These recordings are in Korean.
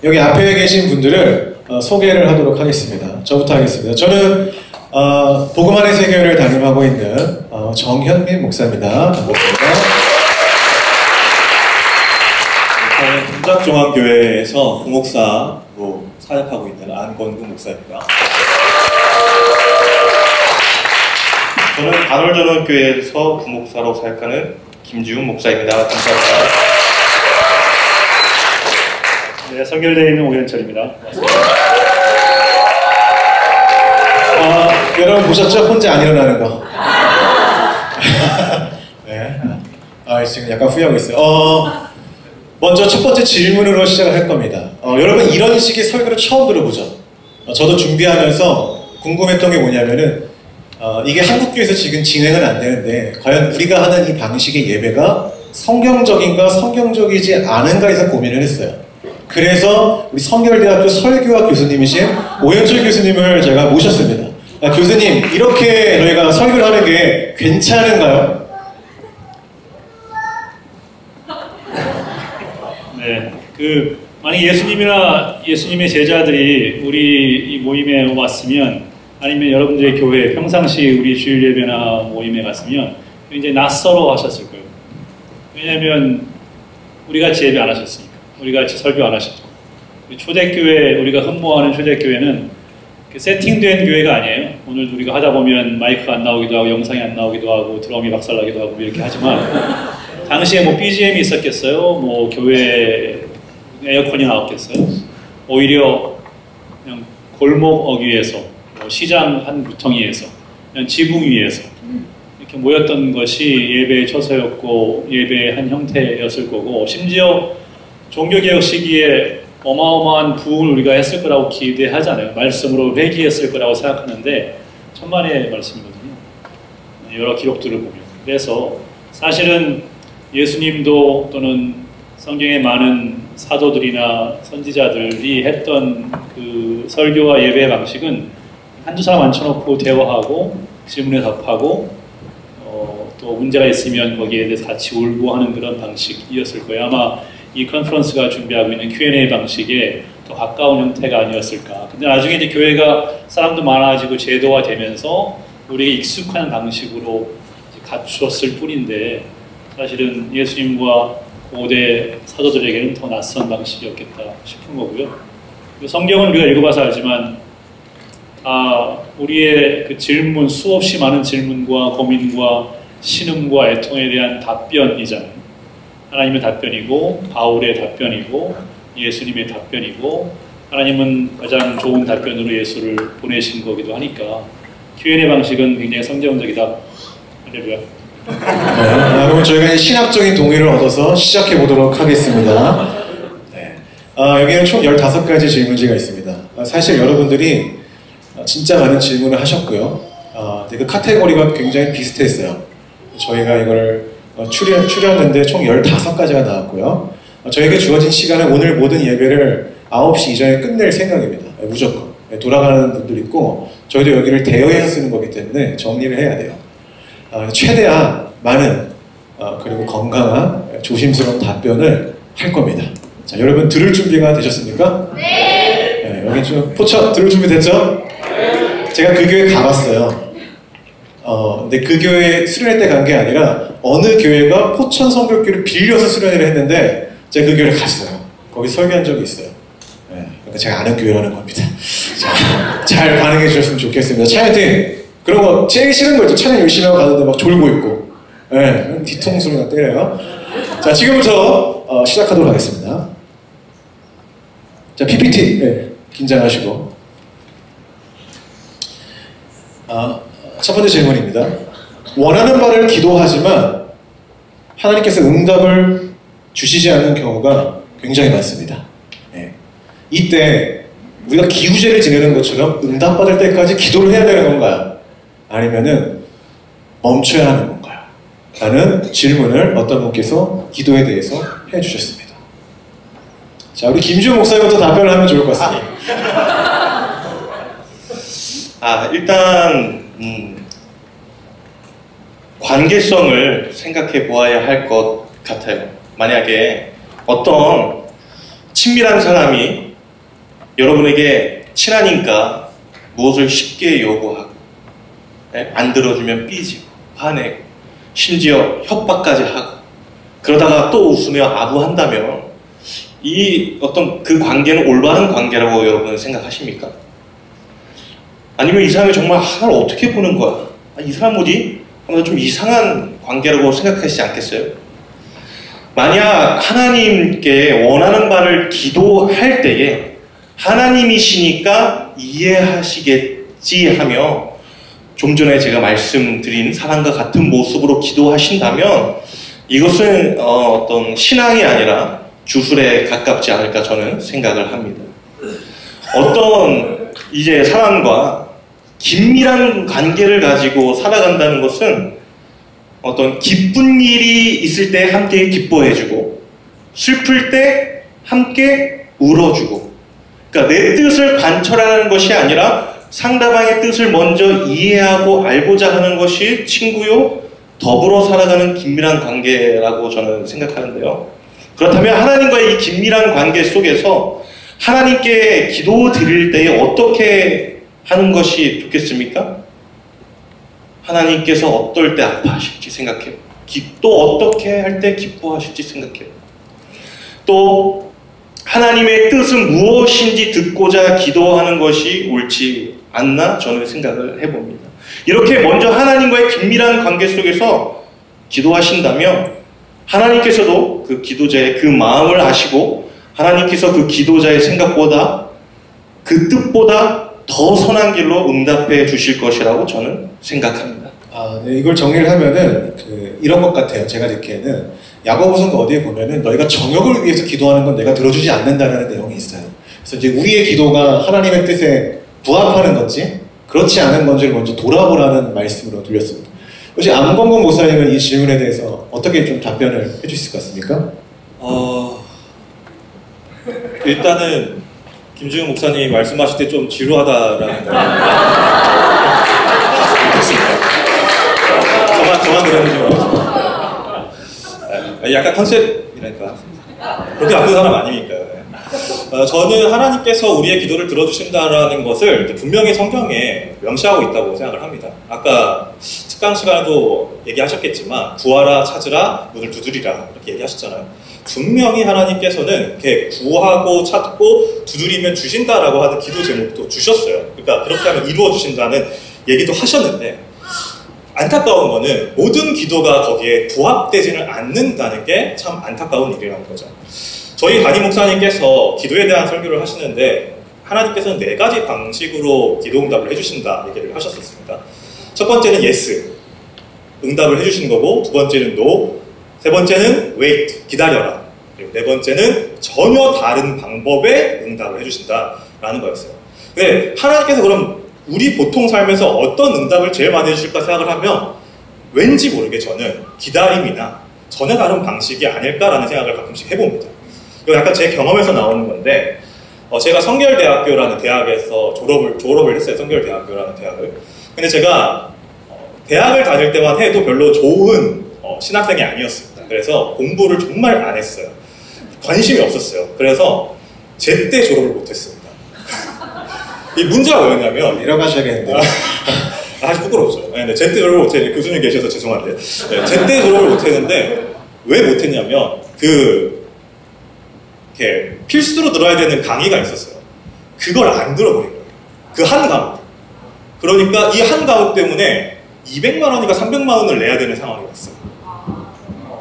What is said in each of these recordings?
여기 앞에 계신 분들을 소개를 하도록 하겠습니다. 저부터 하겠습니다. 저는 복음안의 세계를 담임하고 있는 정현민 목사입니다. 반갑습니다. 저는 동작종합교회에서 부목사로 사역하고 있는 안건구 목사입니다. 저는 반월전원교회에서 부목사로 사역하는 김지훈 목사입니다. 감사합니다. 네, 선결되어 있는 오현철입니다. 여러분 보셨죠? 혼자 안 일어나는 거. 네. 지금 약간 후회하고 있어요. 먼저 첫 번째 질문으로 시작을 할 겁니다. 여러분 이런 식의 설교를 처음 들어보죠? 저도 준비하면서 궁금했던 게 뭐냐면은 이게 한국교회에서 지금 진행은 안 되는데 과연 우리가 하는 이 방식의 예배가 성경적인가 성경적이지 않은가에서 고민을 했어요. 그래서 우리 성결대학교 설교학 교수님이신 오현철 교수님을 제가 모셨습니다. 교수님, 이렇게 저희가 설교를 하는 게 괜찮은가요? 네, 만약 예수님이나 예수님의 제자들이 우리 이 모임에 왔으면, 아니면 여러분들의 교회 평상시 우리 주일 예배나 모임에 갔으면 굉장히 낯설어 하셨을 거예요. 왜냐하면 우리 같이 예배 안 하셨으니까, 우리 같이 설교 안 하셨죠. 초대교회, 우리가 흠모하는 초대교회는 세팅된 교회가 아니에요. 오늘 우리가 하다 보면 마이크가 안 나오기도 하고 영상이 안 나오기도 하고 드럼이 박살나기도 하고 이렇게 하지만 당시에 뭐 BGM이 있었겠어요? 뭐 교회 에어컨이 나왔겠어요? 오히려 그냥 골목 어귀에서, 시장 한 구덩이에서, 그냥 지붕 위에서 이렇게 모였던 것이 예배의 처소였고 예배의 한 형태였을 거고, 심지어 종교개혁 시기에 어마어마한 부흥을 우리가 했을 거라고 기대하잖아요. 말씀으로 회귀했을 거라고 생각하는데 천만의 말씀이거든요. 여러 기록들을 보면. 그래서 사실은 예수님도 또는 성경의 많은 사도들이나 선지자들이 했던 그 설교와 예배의 방식은 한두 사람 앉혀놓고 대화하고 질문에 답하고 또 문제가 있으면 거기에 대해서 같이 울고 하는 그런 방식이었을 거예요. 아마 이 컨퍼런스가 준비하고 있는 Q&A 방식에 더 가까운 형태가 아니었을까. 근데 나중에 이제 교회가 사람도 많아지고 제도화되면서 우리에게 익숙한 방식으로 갖추었을 뿐인데 사실은 예수님과 고대 사도들에게는 더 낯선 방식이었겠다 싶은 거고요. 성경은 우리가 읽어봐서 알지만 우리의 그 질문, 수없이 많은 질문과 고민과 신음과 애통에 대한 답변이잖아요. 하나님의 답변이고 바울의 답변이고 예수님의 답변이고, 하나님은 가장 좋은 답변으로 예수를 보내신 거기도 하니까 Q&A 방식은 굉장히 성경적이다. 할렐루야. 그러면 저희가 신학적인 동의를 얻어서 시작해 보도록 하겠습니다. 네. 여기는 총 15가지 질문지가 있습니다. 사실 여러분들이 진짜 많은 질문을 하셨고요. 그 카테고리가 굉장히 비슷했어요. 저희가 이걸 추렸는데 총 15가지가 나왔고요. 저에게 주어진 시간은 오늘 모든 예배를 9시 이전에 끝낼 생각입니다. 무조건. 돌아가는 분들 있고 저희도 여기를 대여해서 쓰는 거기 때문에 정리를 해야 돼요. 최대한 많은 그리고 건강한 조심스러운 답변을 할 겁니다. 자, 여러분 들을 준비가 되셨습니까? 네. 여기 좀 포천 들을 준비 됐죠? 네. 제가 그 교회 가봤어요. 근데 그 교회에 수련회 때 간 게 아니라 어느 교회가 포천 성교교를 빌려서 수련회를 했는데 제가 그 교회를 갔어요. 거기 설교한 적이 있어요. 네, 그러니까 제가 아는 교회라는 겁니다. 자, 잘 반응해 주셨으면 좋겠습니다. 찬양팀, 그런 거 제일 싫은 거 있죠. 찬양 열심히 하고 가는데 막 졸고 있고, 네, 뒤통수를 때려요. 자, 지금부터 시작하도록 하겠습니다. 자, PPT, 네, 긴장하시고. 첫 번째 질문입니다. 원하는 바를 기도하지만 하나님께서 응답을 주시지 않는 경우가 굉장히 많습니다. 네. 이때 우리가 기우제를 지내는 것처럼 응답받을 때까지 기도를 해야 되는 건가요? 아니면은 멈춰야 하는 건가요? 라는 질문을 어떤 분께서 기도에 대해서 해주셨습니다. 자, 우리 김지훈 목사님부터 답변을 하면 좋을 것 같습니다. 일단 관계성을 생각해 보아야 할 것 같아요. 만약에 어떤 친밀한 사람이 여러분에게 친하니까 무엇을 쉽게 요구하고 안 들어주면 삐지고 화내고 심지어 협박까지 하고 그러다가 또 웃으며 아부한다면 이 어떤 그 관계는 올바른 관계라고 여러분은 생각하십니까? 아니면 이 사람이 정말 하나를 어떻게 보는 거야? 이 사람 뭐지? 하면서 좀 이상한 관계라고 생각하시지 않겠어요? 만약 하나님께 원하는 바를 기도할 때에 하나님이시니까 이해하시겠지 하며 좀 전에 제가 말씀드린 사람과 같은 모습으로 기도하신다면 이것은 어떤 신앙이 아니라 주술에 가깝지 않을까 저는 생각을 합니다. 어떤 이제 사람과 긴밀한 관계를 가지고 살아간다는 것은 어떤 기쁜 일이 있을 때 함께 기뻐해주고 슬플 때 함께 울어주고 그러니까 내 뜻을 관철하는 것이 아니라 상대방의 뜻을 먼저 이해하고 알고자 하는 것이 친구요 더불어 살아가는 긴밀한 관계라고 저는 생각하는데요. 그렇다면 하나님과의 이 긴밀한 관계 속에서 하나님께 기도 드릴 때에 어떻게 하는 것이 좋겠습니까? 하나님께서 어떨 때 아파하실지 생각해요. 또 어떻게 할 때 기뻐하실지 생각해요. 또 하나님의 뜻은 무엇인지 듣고자 기도하는 것이 옳지 않나 저는 생각을 해봅니다. 이렇게 먼저 하나님과의 긴밀한 관계 속에서 기도하신다면 하나님께서도 그 기도자의 그 마음을 아시고 하나님께서 그 기도자의 생각보다 그 뜻보다 더 선한 길로 응답해 주실 것이라고 저는 생각합니다. 네, 이걸 정리를 하면은 이런 것 같아요. 제가 듣기에는 야고보서 어디에 보면은 너희가 정욕을 위해서 기도하는 건 내가 들어주지 않는다는 내용이 있어요. 그래서 이제 우리의 기도가 하나님의 뜻에 부합하는 건지 그렇지 않은 건지를 먼저 돌아보라는 말씀으로 들렸습니다. 혹시 안범건 목사님은 이 질문에 대해서 어떻게 좀 답변을 해주실 것 같습니까? 일단은 김지훈 목사님이 말씀하실 때 좀 지루하다라는 거. 저만 그랬는지 모르겠습니다. 약간 컨셉이라니까. 그렇게 나쁜 사람 아니니까. 저는 하나님께서 우리의 기도를 들어주신다라는 것을 분명히 성경에 명시하고 있다고 생각을 합니다. 아까 특강 시간에도 얘기하셨겠지만 구하라 찾으라 문을 두드리라 이렇게 얘기하셨잖아요. 분명히 하나님께서는 이렇게 구하고 찾고 두드리면 주신다라고 하는 기도 제목도 주셨어요. 그러니까 그렇게 하면 이루어 주신다는 얘기도 하셨는데 안타까운 거는 모든 기도가 거기에 부합되지는 않는다는 게 참 안타까운 일이라는 거죠. 저희 담임 목사님께서 기도에 대한 설교를 하시는데 하나님께서는 4가지 방식으로 기도 응답을 해주신다 얘기를 하셨었습니다. 첫 번째는 yes, 응답을 해주시는 거고, 두 번째는 no, 세 번째는 wait, 기다려라, 그리고 네 번째는 전혀 다른 방법의 응답을 해주신다라는 거였어요. 근데 하나님께서 그럼 우리 보통 삶에서 어떤 응답을 제일 많이 해주실까 생각을 하면 왠지 모르게 저는 기다림이나 전혀 다른 방식이 아닐까라는 생각을 가끔씩 해봅니다. 이거 약간 제 경험에서 나오는 건데 제가 성결대학교라는 대학에서 졸업을 했어요. 성결대학교라는 대학을. 근데 제가 대학을 다닐 때만 해도 별로 좋은 신학생이 아니었습니다. 그래서 공부를 정말 안 했어요. 관심이 없었어요. 그래서 제때 졸업을 못했습니다. 이 문제가 뭐였냐면 내려가셔야겠는데요. 아주 부끄럽죠. 네, 제때 졸업을 못했는데 교수님 계셔서 죄송한데 제때 졸업을 못했는데 왜 못했냐면 이렇게 필수로 들어야 되는 강의가 있었어요. 그걸 안 들어버린 거예요. 그 한 과목. 그러니까 이 한 과목 때문에 200만 원인가 300만 원을 내야 되는 상황이 왔어요.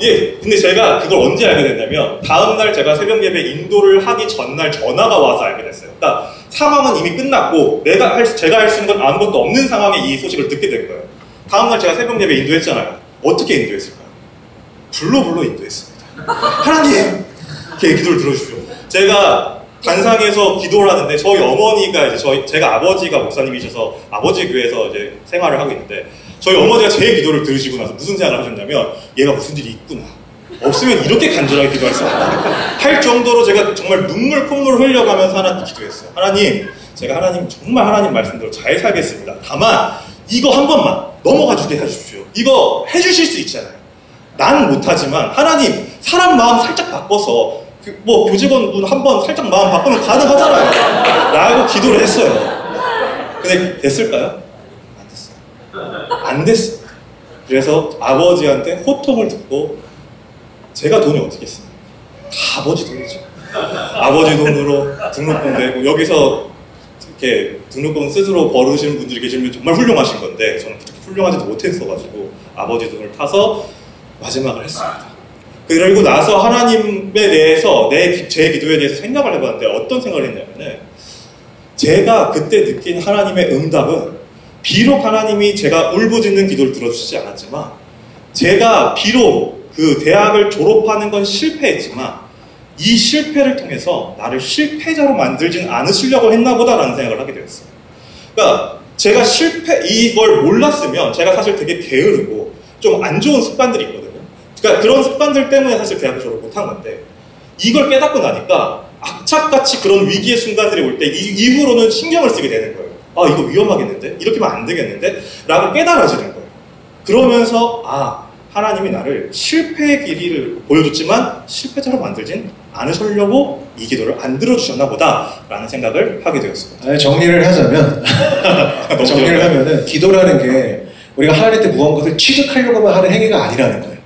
예, 근데 제가 그걸 언제 알게 됐냐면 다음날 제가 새벽 예배 인도를 하기 전날 전화가 와서 알게 됐어요. 그러니까 상황은 이미 끝났고 제가 할 수 있는 건 아무것도 없는 상황에 이 소식을 듣게 된 거예요. 다음날 제가 새벽 예배 인도했잖아요. 어떻게 인도했을까요? 불로 인도했습니다. 하나님! 이렇게 기도를 들어주십시오. 제가 단상에서 기도를 하는데 저희 어머니가 이제 제가 아버지가 목사님이셔서 아버지 교회에서 이제 생활을 하고 있는데 저희 어머니가 제 기도를 들으시고 나서 무슨 생각을 하셨냐면 얘가 무슨 일이 있구나. 없으면 이렇게 간절하게 기도할 수 없다. 할 정도로 제가 정말 콧물 흘려가면서 하나님 기도했어요. 하나님, 제가 정말 하나님 말씀대로 잘 살겠습니다. 다만 이거 한 번만 넘어가주게 해주십시오. 이거 해주실 수 있잖아요. 나는 못하지만 하나님 사람 마음 살짝 바꿔서 뭐 교직원분 한번 살짝 마음 바꾸면 가능하잖아요. 라고 기도를 했어요. 근데 됐을까요? 안 됐어요. 안 됐어요. 그래서 아버지한테 호통을 듣고 제가 돈이 어떻게 있습니까? 다 아버지 돈이죠. 아버지 돈으로 등록금 내고 여기서 이렇게 등록금 스스로 벌으시는 분들이 계시면 정말 훌륭하신 건데 저는 그렇게 훌륭하지도 못했어가지고 아버지 돈을 타서 마지막을 했습니다. 그리고 나서 하나님에 대해서 제 기도에 대해서 생각을 해봤는데 어떤 생각을 했냐면은 제가 그때 느낀 하나님의 응답은 비록 하나님이 제가 울부짖는 기도를 들어주시지 않았지만 제가 비록 그 대학을 졸업하는 건 실패했지만 이 실패를 통해서 나를 실패자로 만들진 않으시려고 했나 보다라는 생각을 하게 되었어요. 그러니까 제가 이걸 몰랐으면 제가 사실 되게 게으르고 좀 안 좋은 습관들이 있거든요. 그러니까 그런 습관들 때문에 사실 대학을 졸업 못한 건데 이걸 깨닫고 나니까 악착같이 그런 위기의 순간들이 올 때 이후로는 신경을 쓰게 되는 거예요. 아, 이거 위험하겠는데? 이렇게 하면 안 되겠는데? 라고 깨달아지는 거예요. 그러면서 하나님이 나를 실패의 길이를 보여줬지만 실패자로 만들진 않으시려고 이 기도를 안 들어주셨나 보다 라는 생각을 하게 되었습니다. 정리를 하자면 정리를 하면은 기도라는 게 우리가 하나님한테 무언가를 취득하려고만 하는 행위가 아니라는 거예요.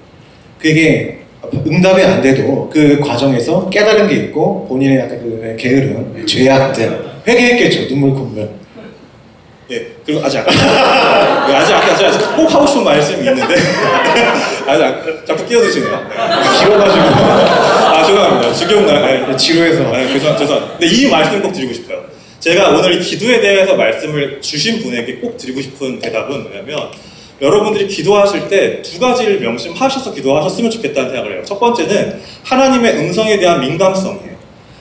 그게 응답이 안 돼도 그 과정에서 깨달은 게 있고 본인의 약간 그 게으름, 죄악들 회개했겠죠. 눈물 콧물. 예, 그리고 아직 꼭 하고 싶은 말씀이 있는데 자꾸 끼어드시네요. 길어가지고 죄송합니다. 지겨운 날 지루해서 죄송합니다. 근데 이 말씀 꼭 드리고 싶어요. 제가 오늘 이 기도에 대해서 말씀을 주신 분에게 꼭 드리고 싶은 대답은 뭐냐면 여러분들이 기도하실 때 두 가지를 명심하셔서 기도하셨으면 좋겠다는 생각을 해요. 첫 번째는 하나님의 음성에 대한 민감성이에요.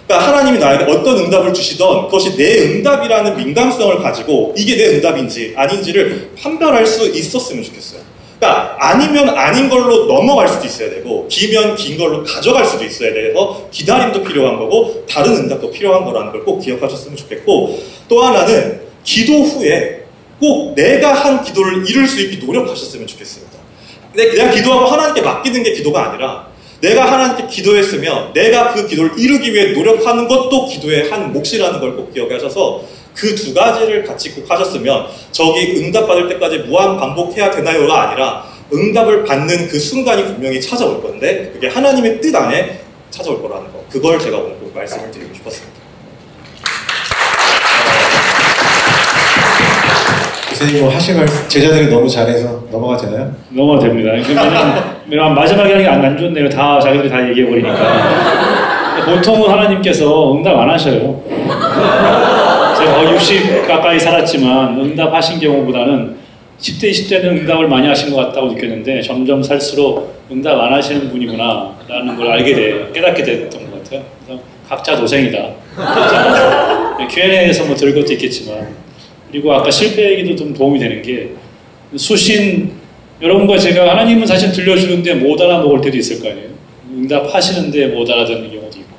그러니까 하나님이 나에게 어떤 응답을 주시던 그것이 내 응답이라는 민감성을 가지고 이게 내 응답인지 아닌지를 판별할 수 있었으면 좋겠어요. 그러니까 아니면 아닌 걸로 넘어갈 수도 있어야 되고 기면 긴 걸로 가져갈 수도 있어야 돼서 기다림도 필요한 거고 다른 응답도 필요한 거라는 걸 꼭 기억하셨으면 좋겠고 또 하나는 기도 후에 꼭 내가 한 기도를 이룰 수 있게 노력하셨으면 좋겠습니다. 근데 그냥 기도하고 하나님께 맡기는 게 기도가 아니라 내가 하나님께 기도했으면 내가 그 기도를 이루기 위해 노력하는 것도 기도의 한 몫이라는 걸 꼭 기억하셔서 그 두 가지를 같이 꼭 하셨으면 저기 응답받을 때까지 무한 반복해야 되나요가 아니라 응답을 받는 그 순간이 분명히 찾아올 건데 그게 하나님의 뜻 안에 찾아올 거라는 거 그걸 제가 오늘 꼭 말씀을 드리고 싶었습니다. 교수님 뭐 하실 말씀 제자들이 너무 잘해서 넘어가도 되나요? 넘어가도 됩니다. 왜냐면 마지막에 하는 게 안 좋네요. 다 자기들이 다 얘기해버리니까. 보통은 하나님께서 응답 안 하셔요. 제가 거의 60 가까이 살았지만 응답하신 경우보다는 10대, 20대는 응답을 많이 하신 것 같다고 느꼈는데 점점 살수록 응답 안 하시는 분이구나 라는 걸 알게 돼요. 깨닫게 됐던 것 같아요. 그래서 각자 도생이다. Q&A에서 뭐 들을 것도 있겠지만 그리고 아까 실패 얘기도 좀 도움이 되는 게 수신 여러분과 제가 하나님은 사실 들려주는데 못 알아먹을 때도 있을 거 아니에요. 응답하시는데 못 알아듣는 경우도 있고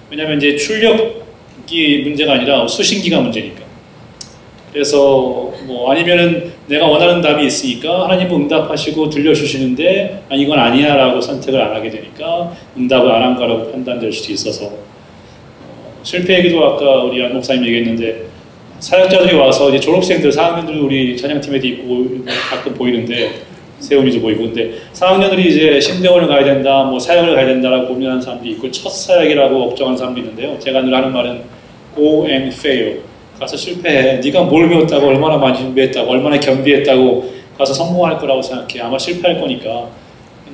왜냐하면 이제 출력이 문제가 아니라 수신기가 문제니까 그래서 뭐 아니면은 내가 원하는 답이 있으니까 하나님은 응답하시고 들려주시는데 아니 이건 아니야 라고 선택을 안 하게 되니까 응답을 안 한 거라고 판단될 수도 있어서 실패 얘기도 아까 우리 안 목사님 얘기했는데 사역자들이 와서 이제 졸업생들 4학년들 우리 찬양팀에도 있고 가끔 보이는데 세훈이도 보이고 근데 4학년들이 이제 신대원을 가야 된다 뭐 사역을 가야 된다라고 고민하는 사람도 있고 첫 사역이라고 걱정하는 사람도 있는데요. 제가 늘 하는 말은 go and fail 가서 실패해. 네가 뭘 배웠다고 얼마나 많이 준비했다고 얼마나 겸비했다고 가서 성공할 거라고 생각해. 아마 실패할 거니까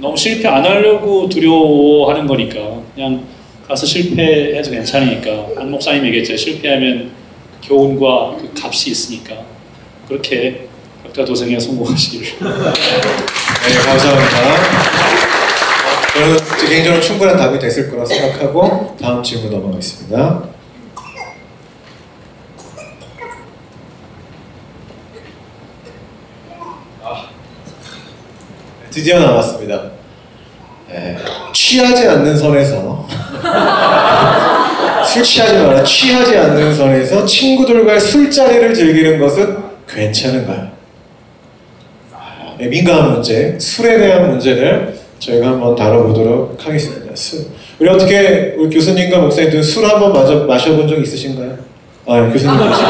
너무 실패 안 하려고 두려워하는 거니까 그냥 가서 실패해도 괜찮으니까 안 목사님 얘기했죠. 실패하면 교훈과 그 값이 있으니까 그렇게 각자 도생에 성공하시기를. 네, 감사합니다. 저는 개인적으로 충분한 답이 됐을 거라 생각하고 다음 질문 넘어가겠습니다. 드디어 나왔습니다. 네, 취하지 않는 선에서 술 취하지 마라. 취하지 않는 선에서 친구들과의 술자리를 즐기는 것은 괜찮은가요? 민감한 문제, 술에 대한 문제를 저희가 한번 다뤄보도록 하겠습니다. 우리 어떻게 우리 교수님과 목사님들 술 한번 마셔본 적 있으신가요? 아, 교수님 계시고.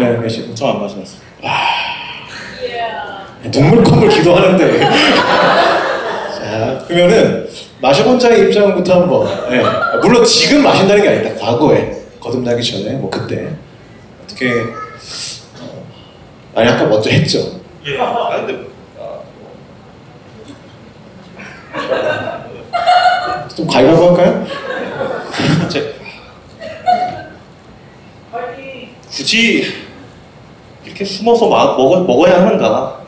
네, 계시고. 저 안 마셔봤어요. 눈물 콧물 기도하는데. 자, 그러면은 마셔본 자의 입장부터 한번. 네. 물론 지금 마신다는 게 아니다. 과거에 거듭나기 전에 뭐 그때 어떻게 아니 아까 먼저 했죠. 예. 아 근데 좀 가위바위보 할까요? 굳이 이렇게 숨어서 먹어야 하는가?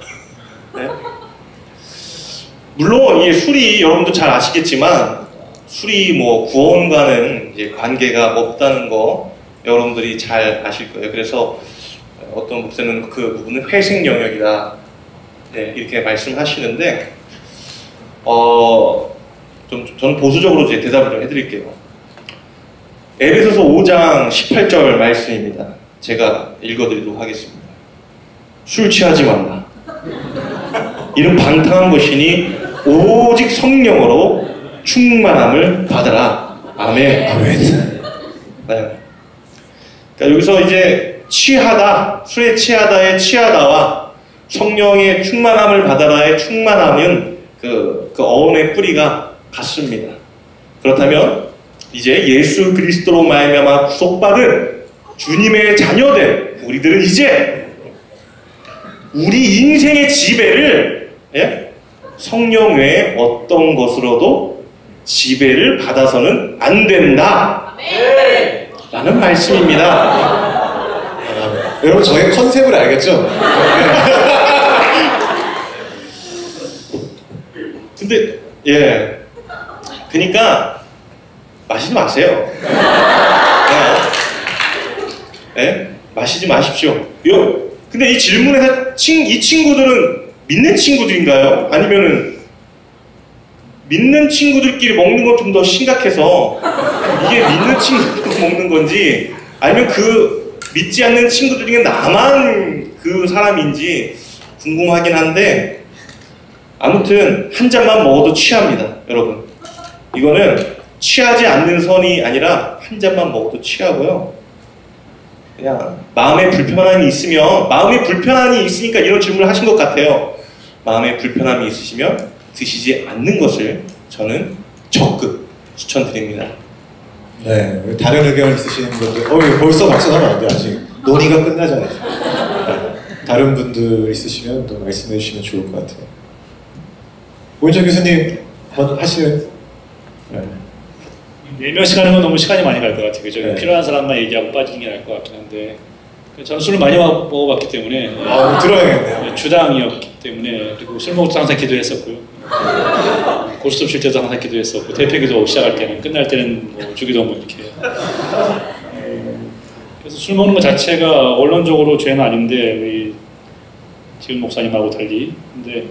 네? 물론 이 술이 여러분도 잘 아시겠지만 술이 뭐 구원과는 이제 관계가 없다는 거 여러분들이 잘 아실 거예요. 그래서 어떤 목사는 그 부분은 회색 영역이다. 네, 이렇게 말씀하시는데 저는 보수적으로 제 대답을 좀 해드릴게요. 에베소서 5장 18절 말씀입니다. 제가 읽어드리도록 하겠습니다. 술 취하지 말라. 이는 방탕한 것이니 오직 성령으로 충만함을 받아라. 아멘. 아멘. 네. 그러니까 여기서 이제 취하다, 술에 취하다의 취하다와 성령의 충만함을 받아라의 충만함은 그 어음의 뿌리가 같습니다. 그렇다면 이제 예수 그리스도로 말미암아 구속받은 주님의 자녀된 우리들은 이제 우리 인생의 지배를 성령 외에 어떤 것으로도 지배를 받아서는 안 된다 라는 말씀입니다. 여러분 저의 컨셉을 알겠죠? 근데 그러니까 마시지 마세요. 마시지 마십시오. 근데 이 질문에서 이 친구들은 믿는 친구들인가요? 아니면은 믿는 친구들끼리 먹는 건 좀 더 심각해서 이게 믿는 친구들 먹는 건지 아니면 그 믿지 않는 친구들 중에 나만 그 사람인지 궁금하긴 한데 아무튼 한 잔만 먹어도 취합니다, 여러분. 이거는 취하지 않는 선이 아니라 한 잔만 먹어도 취하고요. 그냥 마음에 불편함이 있으니까 이런 질문을 하신 것 같아요. 마음에 불편함이 있으시면 드시지 않는 것을 저는 적극 추천드립니다. 네, 다른 의견 있으시는 분들, 벌써 박수 나면 안 돼, 아직. 논의가 끝나잖아요. 다른 분들 있으시면 또 말씀해 주시면 좋을 것 같아요. 오인철 교수님, 하시는? 네. 4명씩 하는 건 너무 시간이 많이 갈 것 같아요. 그죠? 네. 필요한 사람만 얘기하고 빠지는 게 나을 것 같긴 한데 저는 술을 많이 먹어봤기 때문에 들어야겠네요. 주당이었기 때문에 그리고 술 먹을 때 항상 기도했었고요. 고스톱 칠 때도 항상 기도했었고 대표기도 시작할 때는 끝날 때는 뭐 주기도문 이렇게 그래서 술 먹는 것 자체가 원론적으로 죄는 아닌데 우리 지금 목사님하고 달리 근데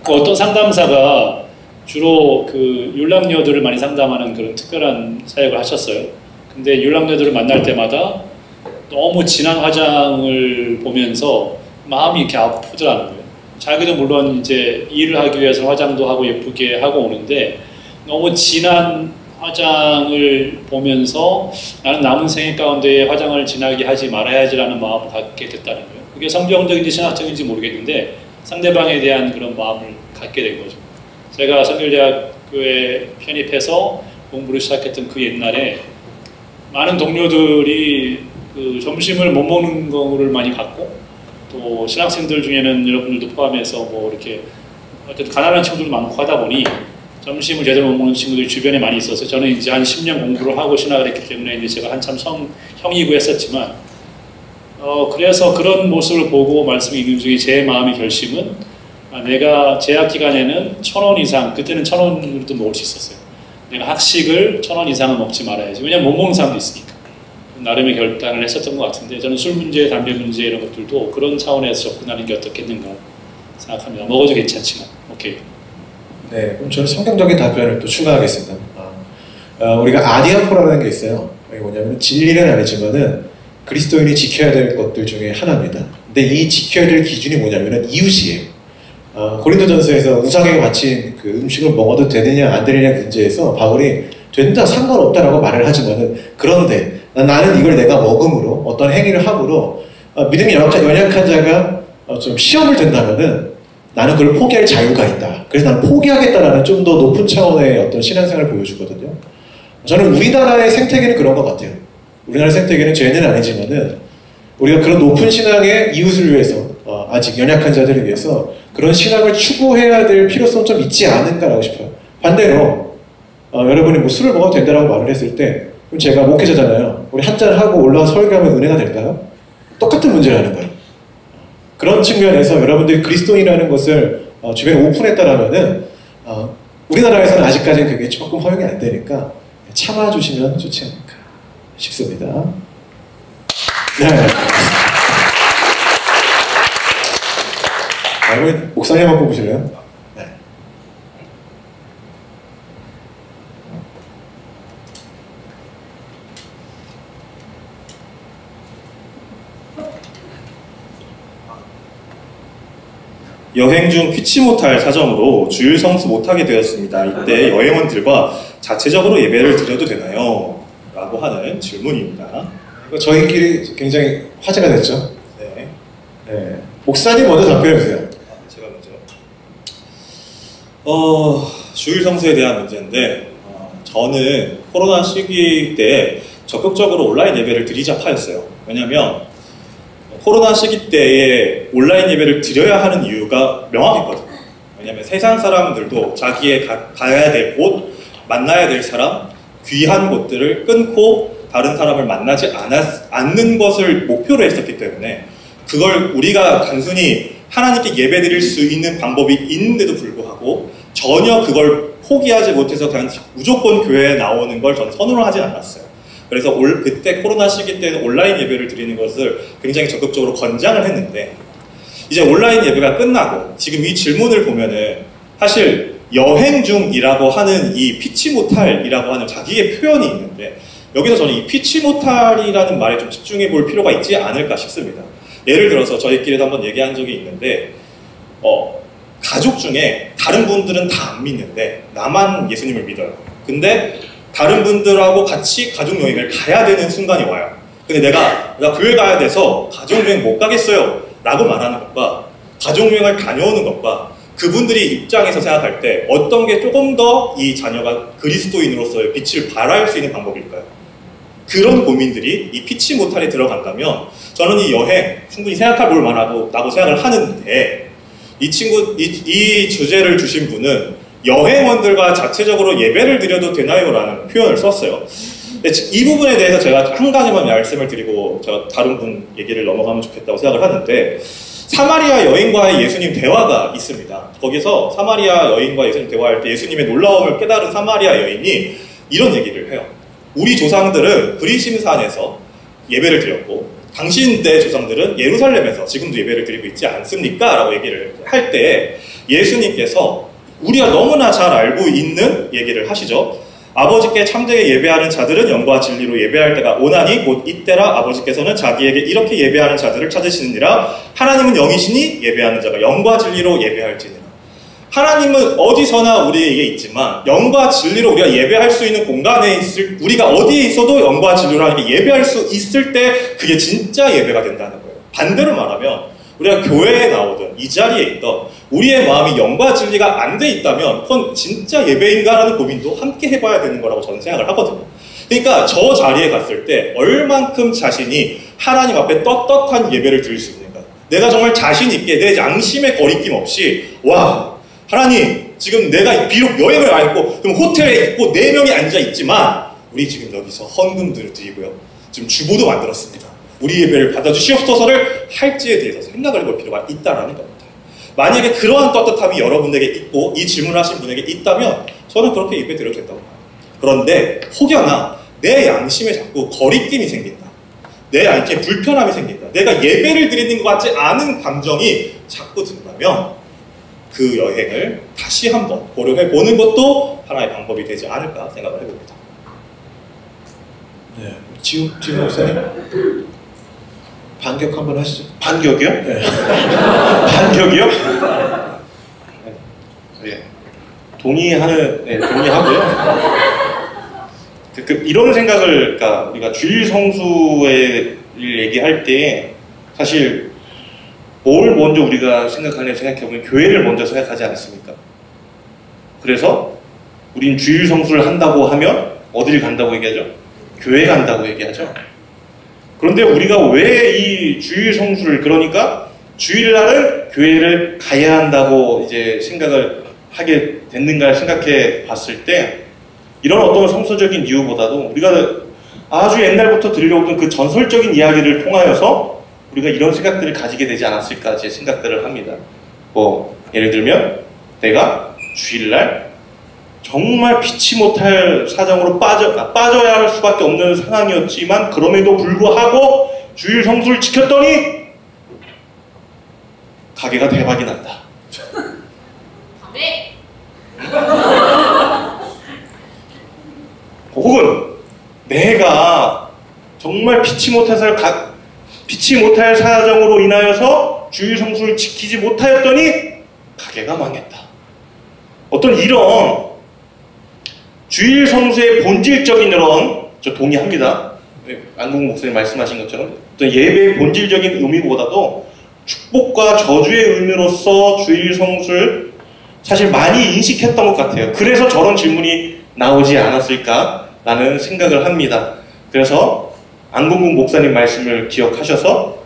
그 어떤 상담사가 주로 그 율랑녀들을 많이 상담하는 그런 특별한 사역을 하셨어요. 근데 율랑녀들을 만날 때마다 너무 진한 화장을 보면서 마음이 이렇게 아프더라는 거예요. 자기도 물론 이제 일을 하기 위해서 화장도 하고 예쁘게 하고 오는데 너무 진한 화장을 보면서 나는 남은 생애 가운데 화장을 진하게 하지 말아야지라는 마음을 갖게 됐다는 거예요. 그게 성경적인지 신학적인지 모르겠는데 상대방에 대한 그런 마음을 갖게 된 거죠. 제가 성결대학교에 편입해서 공부를 시작했던 그 옛날에 많은 동료들이 그 점심을 못 먹는 거를 많이 갖고 또 신학생들 중에는 여러분들도 포함해서 뭐 이렇게 어쨌든 가난한 친구들도 많고 하다 보니 점심을 제대로 못 먹는 친구들이 주변에 많이 있어서 저는 이제 한 10년 공부를 하고 신학을 했기 때문에 이제 제가 한참 형이고 했었지만 그래서 그런 모습을 보고 말씀을 읽는 중에 제 마음의 결심은 내가 재학 기간에는 1,000원 이상, 그때는 1,000원으로도 먹을 수 있었어요. 내가 학식을 1,000원 이상은 먹지 말아야지. 왜냐면 못 먹는 사람도 있으니까. 나름의 결단을 했었던 것 같은데 저는 술 문제, 담배 문제 이런 것들도 그런 차원에서 접근하는 게 어떻겠는가 생각합니다. 먹어도 괜찮지만. 오케이. 네, 그럼 저는 성경적인 답변을 또 추가하겠습니다. 우리가 아디아포라는 게 있어요. 이게 뭐냐면 진리는 아니지만은 그리스도인이 지켜야 될 것들 중에 하나입니다. 근데 이 지켜야 될 기준이 뭐냐면은 이웃이에요. 고린도전서에서 우상에게 바친 그 음식을 먹어도 되느냐 안 되느냐 문제에서 바울이 된다 상관없다라고 말을 하지만은 그런데 나는 이걸 내가 먹음으로 어떤 행위를 함으로 믿음이 연약한 자가 좀 시험을 든다면은 나는 그걸 포기할 자유가 있다. 그래서 나는 포기하겠다라는 좀 더 높은 차원의 어떤 신앙생활을 보여주거든요. 저는 우리나라의 생태계는 그런 것 같아요. 우리나라 생태계는 죄는 아니지만은 우리가 그런 높은 신앙의 이웃을 위해서 아직 연약한 자들을 위해서 그런 신앙을 추구해야 될 필요성 좀 있지 않은가라고 싶어요. 반대로 여러분이 뭐 술을 먹어도 된다라고 말을 했을 때 그럼 제가 목회자잖아요. 우리 한잔하고 올라와서 설교하면 은혜가 될까요? 똑같은 문제라는 거예요. 그런 측면에서 여러분들이 그리스도인이라는 것을 주변에 오픈했다라면은 우리나라에서는 아직까지는 그게 조금 허용이 안 되니까 참아주시면 좋지 않을까 싶습니다. 네. 우리 목사님 한번 뽑으실래요? 네. 여행 중 피치 못할 사정으로 주일 성수 못하게 되었습니다. 이때 여행원들과 자체적으로 예배를 드려도 되나요? 라고 하는 질문입니다. 저희끼리 굉장히 화제가 됐죠? 네. 네. 목사님 먼저 답변해주세요. 제가 먼저. 주일 성수에 대한 문제인데, 저는 코로나 시기 때 적극적으로 온라인 예배를 드리자 파였어요. 왜냐면 코로나 시기 때에 온라인 예배를 드려야 하는 이유가 명확했거든요. 왜냐면 세상 사람들도 자기의 가야 될 곳, 만나야 될 사람, 귀한 곳들을 끊고 다른 사람을 만나지 않는 것을 목표로 했었기 때문에 그걸 우리가 단순히 하나님께 예배 드릴 수 있는 방법이 있는데도 불구하고 전혀 그걸 포기하지 못해서 그냥 무조건 교회에 나오는 걸 저는 선호를 하진 않았어요. 그래서 그때 코로나 시기 때는 온라인 예배를 드리는 것을 굉장히 적극적으로 권장을 했는데 이제 온라인 예배가 끝나고 지금 이 질문을 보면은 사실 여행 중이라고 하는 이 피치 못할이라고 하는 자기의 표현이 있는데 여기서 저는 이 피치 못할이라는 말에 좀 집중해 볼 필요가 있지 않을까 싶습니다. 예를 들어서 저희끼리도 한번 얘기한 적이 있는데 가족 중에 다른 분들은 다 안 믿는데 나만 예수님을 믿어요. 근데 다른 분들하고 같이 가족여행을 가야 되는 순간이 와요. 근데 나 교회 가야 돼서 가족여행 못 가겠어요 라고 말하는 것과 가족여행을 다녀오는 것과 그분들이 입장에서 생각할 때 어떤 게 조금 더 이 자녀가 그리스도인으로서의 빛을 발할 수 있는 방법일까요? 그런 고민들이 이 피치 못할에 들어간다면 저는 이 여행 충분히 생각해 볼 만하다고 생각을 하는데 이 주제를 주신 분은 여행원들과 자체적으로 예배를 드려도 되나요? 라는 표현을 썼어요. 이 부분에 대해서 제가 한 가지만 말씀을 드리고 제가 다른 분 얘기를 넘어가면 좋겠다고 생각을 하는데 사마리아 여인과의 예수님 대화가 있습니다. 거기서 사마리아 여인과 예수님 대화할 때 예수님의 놀라움을 깨달은 사마리아 여인이 이런 얘기를 해요. 우리 조상들은 그리심산에서 예배를 드렸고 당신의 조상들은 예루살렘에서 지금도 예배를 드리고 있지 않습니까? 라고 얘기를 할 때 예수님께서 우리가 너무나 잘 알고 있는 얘기를 하시죠. 아버지께 참되게 예배하는 자들은 영과 진리로 예배할 때가 오나니 곧 이때라 아버지께서는 자기에게 이렇게 예배하는 자들을 찾으시느니라. 하나님은 영이시니 예배하는 자가 영과 진리로 예배할지니라. 하나님은 어디서나 우리에게 있지만 영과 진리로 우리가 예배할 수 있는 공간에 우리가 어디에 있어도 영과 진리로 하나님께 예배할 수 있을 때 그게 진짜 예배가 된다는 거예요. 반대로 말하면 우리가 교회에 나오든 이 자리에 있던 우리의 마음이 영과 진리가 안 돼 있다면 그건 진짜 예배인가라는 고민도 함께 해봐야 되는 거라고 저는 생각을 하거든요. 그러니까 저 자리에 갔을 때 얼만큼 자신이 하나님 앞에 떳떳한 예배를 드릴 수 있는가. 내가 정말 자신 있게 내 양심의 거리낌 없이 와 하나님 지금 내가 비록 여행을 와 있고 그럼 호텔에 있고 4명이 앉아 있지만 우리 지금 여기서 헌금들을 드리고요. 지금 주보도 만들었습니다. 우리 예배를 받아주시옵소서를 할지에 대해서 생각을 해볼 필요가 있다는 겁니다. 만약에 그러한 떳떳함이 여러분에게 있고 이 질문을 하신 분에게 있다면 저는 그렇게 예배 드려도 된다고 봐요. 그런데 혹여나 내 양심에 자꾸 거리낌이 생긴다. 내 양심에 불편함이 생긴다. 내가 예배를 드리는 것 같지 않은 감정이 자꾸 든다면 그 여행을 다시 한번 고려해 보는 것도 하나의 방법이 되지 않을까 생각을 해봅니다. 네, 지금 목사님 반격 한번 하시죠. 반격이요? 네. 반격이요? 동의하고요. 이런 생각을, 그러니까 우리가 주일 성수를 얘기할 때 사실 뭘 먼저 우리가 생각하냐 생각해보면 교회를 먼저 생각하지 않습니까? 그래서 우린 주일 성수를 한다고 하면 어디를 간다고 얘기하죠? 교회 간다고 얘기하죠. 그런데 우리가 왜 이 주일 성수를, 그러니까 주일날은 교회를 가야 한다고 이제 생각을 하게 됐는가를 생각해 봤을 때, 이런 어떤 성서적인 이유보다도 우리가 아주 옛날부터 들려오던 그 전설적인 이야기를 통하여서 우리가 이런 생각들을 가지게 되지 않았을까 제 생각들을 합니다. 뭐 예를 들면 내가 주일날 정말 피치 못할 사정으로 빠져야 할 수밖에 없는 상황이었지만 그럼에도 불구하고 주일 성수를 지켰더니 가게가 대박이 났다. 네. 혹은 내가 정말 피치 못할 사정으로 인하여서 주일 성수를 지키지 못하였더니 가게가 망했다. 어떤 이런 주일 성수의 본질적인 이런, 저 동의합니다. 안국 목사님 말씀하신 것처럼 어떤 예배의 본질적인 의미보다도 축복과 저주의 의미로서 주일 성수를 사실 많이 인식했던 것 같아요. 그래서 저런 질문이 나오지 않았을까라는 생각을 합니다. 그래서 안국국 목사님 말씀을 기억하셔서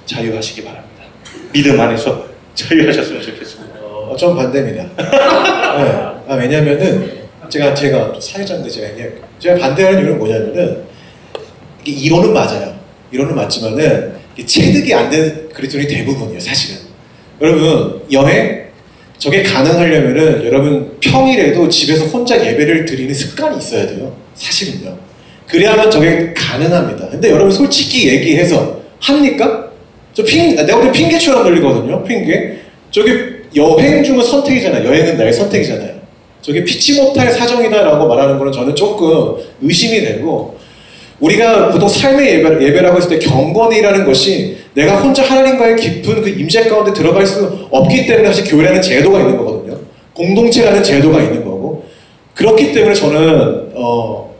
자유하시기 바랍니다. 믿음 안에서 자유하셨으면 좋겠습니다. 좀 반대입니다. 네. 왜냐면은 제가 사회자인데 제가 반대하는 이유는 뭐냐면은 이게 이론은 맞아요. 이론은 맞지만은 체득이 안 된 그리스도인이 대부분이에요, 사실은. 여러분, 여행 저게 가능하려면은 여러분 평일에도 집에서 혼자 예배를 드리는 습관이 있어야 돼요. 사실은요. 그래야만 저게 가능합니다. 근데 여러분 솔직히 얘기해서 합니까? 내가 우리 핑계처럼 들리거든요. 핑계. 저기 여행 중은 선택이잖아요. 여행은 나의 선택이잖아요. 저게 피치 못할 사정이다라고 말하는 거는 저는 조금 의심이 되고, 우리가 보통 삶의 예배라고 했을 때 경건이라는 것이 내가 혼자 하나님과의 깊은 그 임재 가운데 들어갈 수 없기 때문에 사실 교회라는 제도가 있는 거거든요. 공동체라는 제도가 있는 거고, 그렇기 때문에 저는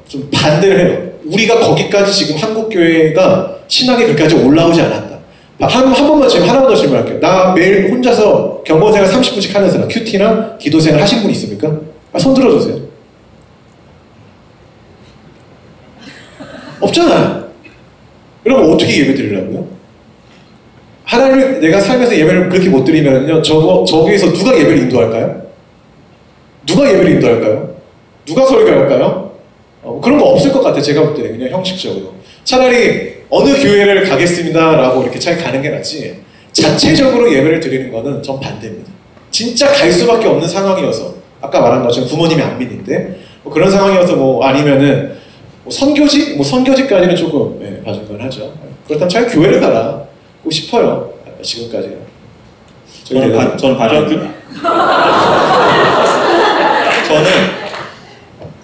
좀 반대를 해요. 우리가 거기까지 지금 한국 교회가 신앙이 그렇게까지 올라오지 않았다. 한 번만 지금 하나만 더 질문할게요. 나 매일 혼자서 경건생활 30분씩 하는 사람, 큐티나 기도생활 하신 분 있습니까? 손 들어주세요. 없잖아요. 그럼 어떻게 예배 드리려고요? 하나님을 내가 살면서 예배를 그렇게 못 드리면요, 저기에서 누가 예배를 인도할까요? 누가 예배를 인도할까요? 누가 설교할까요? 그런 거 없을 것 같아요. 제가 볼 때 그냥 형식적으로. 차라리 어느 교회를 가겠습니다 라고 이렇게 차라리 가는 게 낫지, 자체적으로 예배를 드리는 거는 전 반대입니다. 진짜 갈 수밖에 없는 상황이어서, 아까 말한 것처럼 부모님이 안 믿는데 그런 상황이어서 아니면은 선교지까지는 조금 봐줄만 하죠. 그렇다면 차라리 교회를 가라고 싶어요. 지금까지는. 저는 반대입니다. 저는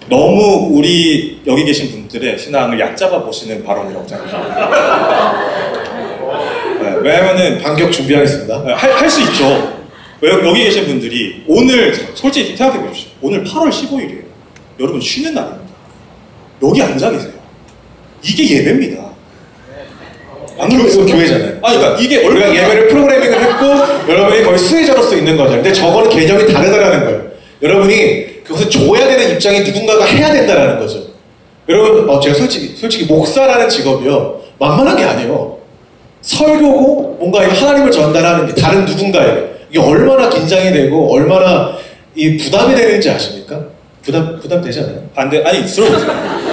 너무 우리 여기 계신 분들의 신앙을 얕잡아 보시는 발언이라고 생각합니다. 왜냐면은 반격 준비하겠습니다. 할 수 있죠. 여기 계신 분들이 오늘 솔직히 생각해 보십시오. 오늘 8월 15일이에요. 여러분 쉬는 날입니다. 여기 앉아 계세요. 이게 예배입니다. 교회잖아요. 그러니까 이게 우리가 예배를 프로그래밍을 했고 여러분이 거의 수혜자로서 있는 거죠. 근데 저거는 개념이 다르다라는 거예요. 여러분이 그것을 줘야 되는 입장이 누군가가 해야 된다라는 거죠. 여러분, 제가 솔직히 목사라는 직업이요, 만만한 게 아니에요. 설교고 뭔가 하나님을 전달하는 게 다른 누군가에게 이게 얼마나 긴장이 되고 얼마나 이 부담이 되는지 아십니까? 부담 되잖아요. 들어보세요.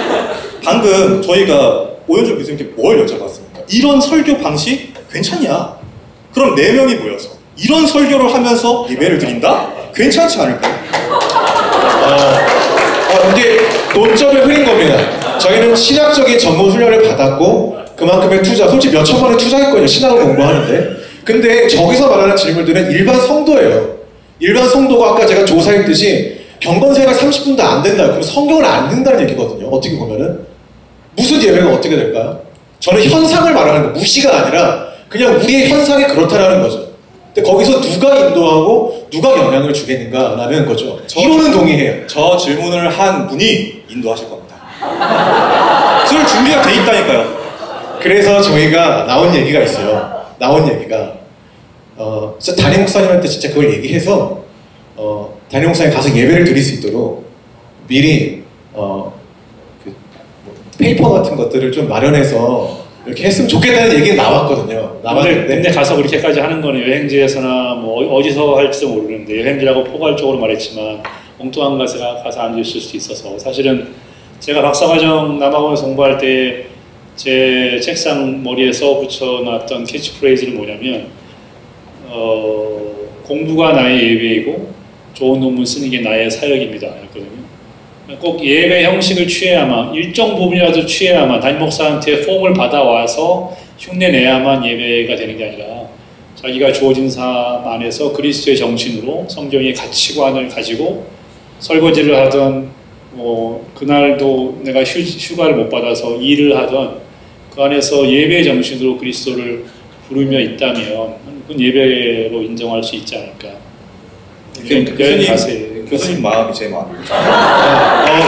방금 저희가 오현주 교수님께 뭘 여쭤봤습니까? 이런 설교 방식 괜찮냐? 그럼 4명이 모여서 이런 설교를 하면서 예배를 드린다? 괜찮지 않을까요? 근데 논점을 흐린 겁니다. 저희는 신학적인 전문 훈련을 받았고 그만큼의 투자, 솔직히 몇 천만 원 투자했거든요. 신학을 공부하는데. 근데 저기서 말하는 질문들은 일반 성도예요. 일반 성도가 아까 제가 조사했듯이 경건생활 30분도 안 된다. 그럼 성경을 안 읽는다는 얘기거든요. 어떻게 보면은. 무슨 예배가 어떻게 될까요? 저는 현상을 말하는 거, 무시가 아니라 그냥 우리의 현상이 그렇다라는 거죠. 근데 거기서 누가 인도하고 누가 영향을 주겠는가라는 거죠. 이론은 동의해요. 저 질문을 한 분이 인도하실 겁니다. 그럴 준비가 돼 있다니까요. 그래서 저희가 나온 얘기가 있어요. 나온 얘기가 진짜 담임 목사님한테 진짜 그걸 얘기해서 담임 목사님 가서 예배를 드릴 수 있도록 미리 페이퍼 같은 것들을 좀 마련해서 이렇게 했으면 좋겠다는 얘기는 나왔거든요. 근데 가서 그렇게까지 하는 거는 여행지에서나 뭐 어디서 할지도 모르는데, 여행지라고 포괄적으로 말했지만 엉뚱한 곳에 가서 앉을 수도 있어서, 사실은 제가 박사과정 남학원에서 공부할 때 제 책상 머리에 써 붙여놨던 캐치프레이즈는 뭐냐면 공부가 나의 예배이고 좋은 논문 쓰는 게 나의 사역입니다 였거든요. 꼭 예배 형식을 취해야만, 일정 부분이라도 취해야만, 담임 목사한테 폼을 받아와서 흉내내야만 예배가 되는 게 아니라 자기가 주어진 삶 안에서 그리스도의 정신으로 성경의 가치관을 가지고 설거지를 하던, 뭐 그날도 내가 휴가를 못 받아서 일을 하던 그 안에서 예배 정신으로 그리스도를 부르며 있다면 그건 예배로 인정할 수 있지 않을까. 교수님 마음이 제 마음이에요.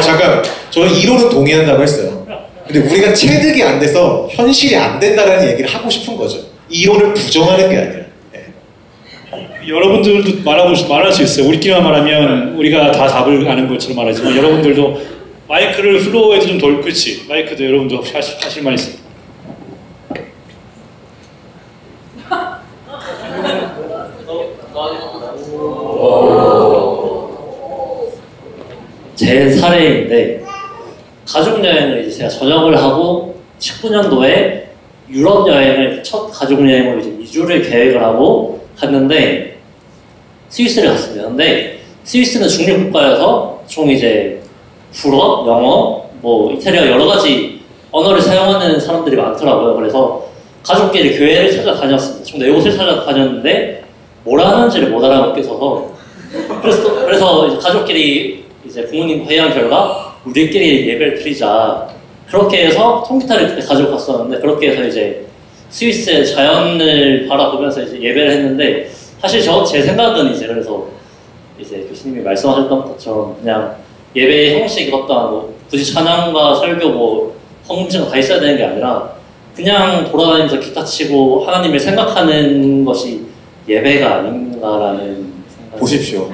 잠깐, 저는 이론은 동의한다고 했어요. 근데 우리가 체득이 안 돼서 현실이 안 된다는 얘기를 하고 싶은 거죠. 이론을 부정하는 게 아니라. 여러분들도 말할 수 있어요. 우리끼리만 말하면 우리가 다 답을 아는 것처럼 말하지만, 여러분들도 마이크를 플로어에도 좀 돌, 그렇지? 마이크도 여러분도 하실 말 있어요. 제 사례인데, 가족여행을 이제 제가 전역을 하고 19년도에 유럽 여행을, 첫 가족여행으로 이제 2주를 계획을 하고 갔는데 스위스를 갔습니다. 근데 스위스는 중립국가여서 총 이제 불어, 영어, 뭐 이탈리아 여러 가지 언어를 사용하는 사람들이 많더라고요. 그래서 가족끼리 교회를 찾아다녔습니다. 총 4곳을 찾아다녔는데 뭘 하는지를 못 알아먹겠어서, 그래서 이제 가족끼리 이제 부모님 회의한 결과 우리끼리 예배를 드리자, 그렇게 해서 통기타를 그때 가지고 갔었는데, 그렇게 해서 이제 스위스의 자연을 바라보면서 이제 예배를 했는데, 사실 제 생각은 이제, 그래서 이제 교수님이 말씀하셨던 것처럼 그냥 예배의 형식이 어떠한 뭐 굳이 찬양과 설교 뭐 헌금증 다 있어야 되는 게 아니라 그냥 돌아다니면서 기타 치고 하나님을 생각하는 것이 예배가 아닌가라는 생각이. 보십시오.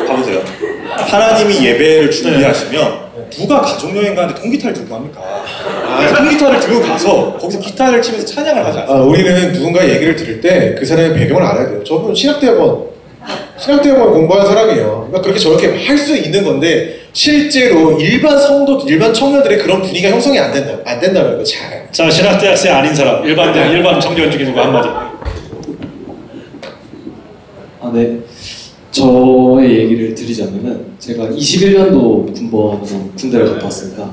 봐보세요. 하나님이 예배를 준비하시면 누가 가족여행 가는데 통기타를 들고 합니까? 통기타를 들고 가서 거기서 기타를 치면서 찬양을 하지 않습니까? 우리는 누군가 얘기를 들을 때 그 사람의 배경을 알아야 돼요. 저분 신학대학원 공부한 사람이에요. 그러니까 그렇게 저렇게 할 수 있는 건데, 실제로 일반 성도, 일반 청년들의 그런 분위기가 형성이 안 된다는 거 잘. 자, 신학대학생 아닌 사람, 일반 청년 중에 누구 한마디. 네. 저의 얘기를 드리자면은, 제가 21년도 군번으로 군대를 갔다 왔습니다.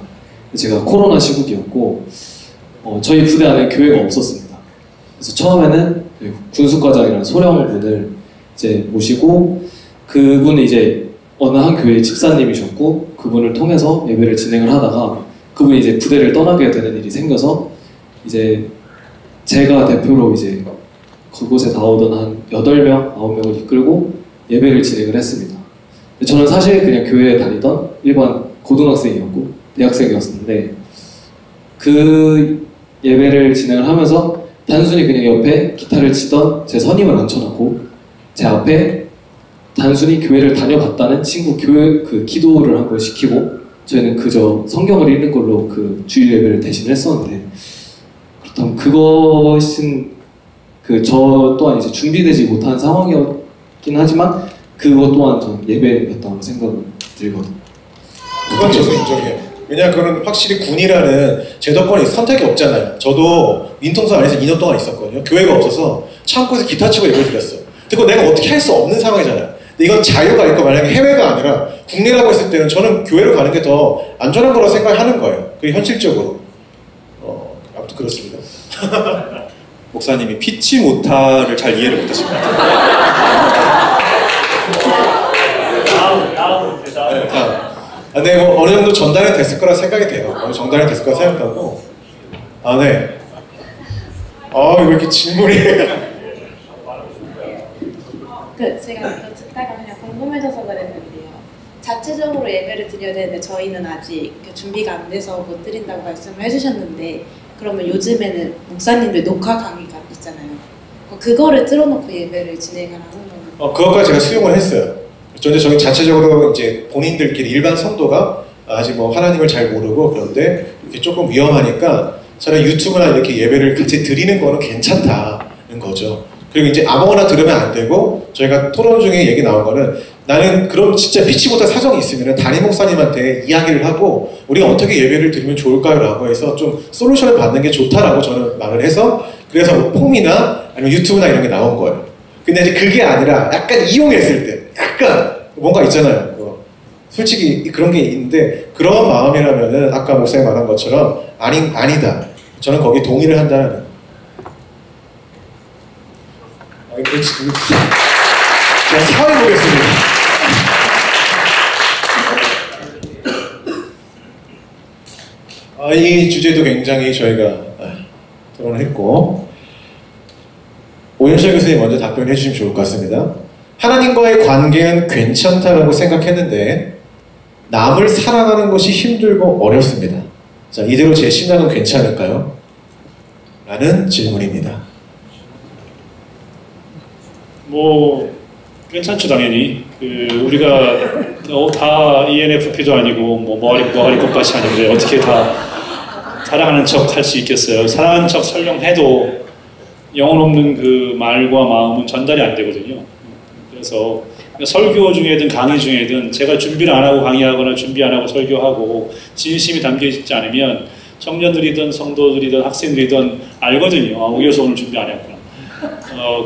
제가 코로나 시국이었고, 저희 부대 안에 교회가 없었습니다. 그래서 처음에는 군수과장이라는 소령분을 이제 모시고, 그분이 이제 어느 한 교회 집사님이셨고, 그분을 통해서 예배를 진행을 하다가 그분이 이제 부대를 떠나게 되는 일이 생겨서, 이제 제가 대표로 이제 그곳에 나오던 한 8명, 9명을 이끌고 예배를 진행을 했습니다. 저는 사실 그냥 교회에 다니던 일반 고등학생이었고 대학생이었는데, 그 예배를 진행을 하면서 단순히 그냥 옆에 기타를 치던 제 선임을 앉혀놓고 제 앞에 단순히 교회를 다녀봤다는 친구 교회 기도를 한 걸 시키고, 저희는 그저 성경을 읽는 걸로 그 주일 예배를 대신 했었는데, 그렇다면 그것은 저 또한 이제 준비되지 못한 상황이었긴 하지만 그것 또한 좀 예배였다고 생각을 들거든요. 그건 저도 인정해요. 왜냐하면 그건 확실히 군이라는 제도권이 선택이 없잖아요. 저도 민통사 안에서 2년 동안 있었거든요. 교회가 없어서 창고에서 기타 치고 예배를 드렸어요. 그거 내가 어떻게 할 수 없는 상황이잖아요. 근데 이건 자유가 있고, 만약에 해외가 아니라 국내라고 했을 때는 저는 교회로 가는 게 더 안전한 거라고 생각하는 거예요. 그게 현실적으로. 아무튼 그렇습니다. 목사님이 피치 모타를 잘 이해를 못하신 것 같아요. 네, 뭐 어느 정도 전달이 됐을 거라 생각이 돼요. 전달이 됐을 거라 생각하고. 네. 왜 이렇게 질문이. 제가 이거 듣다가 그냥 궁금해져서 그랬는데요. 자체적으로 예배를 드려야 되는데 저희는 아직 준비가 안 돼서 못 드린다고 말씀을 해주셨는데 그러면 요즘에는 목사님들 녹화 강의가 있잖아요. 그거를 틀어놓고 예배를 진행을 하는 거예요? 그것까지 제가 수용을 했어요. 그런데 저희 자체적으로 이제 본인들끼리 일반 성도가 아직 뭐 하나님을 잘 모르고 그런데 이렇게 조금 위험하니까 차라리 유튜브나 이렇게 예배를 같이 드리는 거는 괜찮다는 거죠. 그리고 이제 아무거나 들으면 안 되고 저희가 토론 중에 얘기 나온 거는 나는 그럼 진짜 피치 못할 사정이 있으면 담임 목사님한테 이야기를 하고 우리가 어떻게 예배를 드리면 좋을까요? 라고 해서 좀 솔루션을 받는 게 좋다라고 저는 말을 해서 그래서 뭐 폼이나 아니면 유튜브나 이런 게 나온 거예요. 근데 이제 그게 아니라 약간 이용했을 때 약간 뭔가 있잖아요. 솔직히 그런 게 있는데 그런 마음이라면은 아까 목사님 말한 것처럼 아니다. 저는 거기에 동의를 한다는. 제가 사회 보겠습니다. 이 주제도 굉장히 저희가 토론을 했고 오윤철 교수님 먼저 답변해 주시면 좋을 것 같습니다. 하나님과의 관계는 괜찮다라고 생각했는데 남을 사랑하는 것이 힘들고 어렵습니다. 자, 이대로 제 신앙은 괜찮을까요? 라는 질문입니다. 뭐 괜찮죠 당연히. 우리가 다 ENFP도 아니고 뭐 머리 끝밭이 아닌데 어떻게 다 사랑하는 척 할 수 있겠어요? 사랑하는 척 설령 영혼 없는 그 말과 마음은 전달이 안 되거든요. 그래서 설교 중에든 강의 중에든 제가 준비를 안 하고 강의하거나 준비 안 하고 설교하고 진심이 담겨있지 않으면 청년들이든 성도들이든 학생들이든 알거든요. 우리 교수 오늘 준비 안 했구나.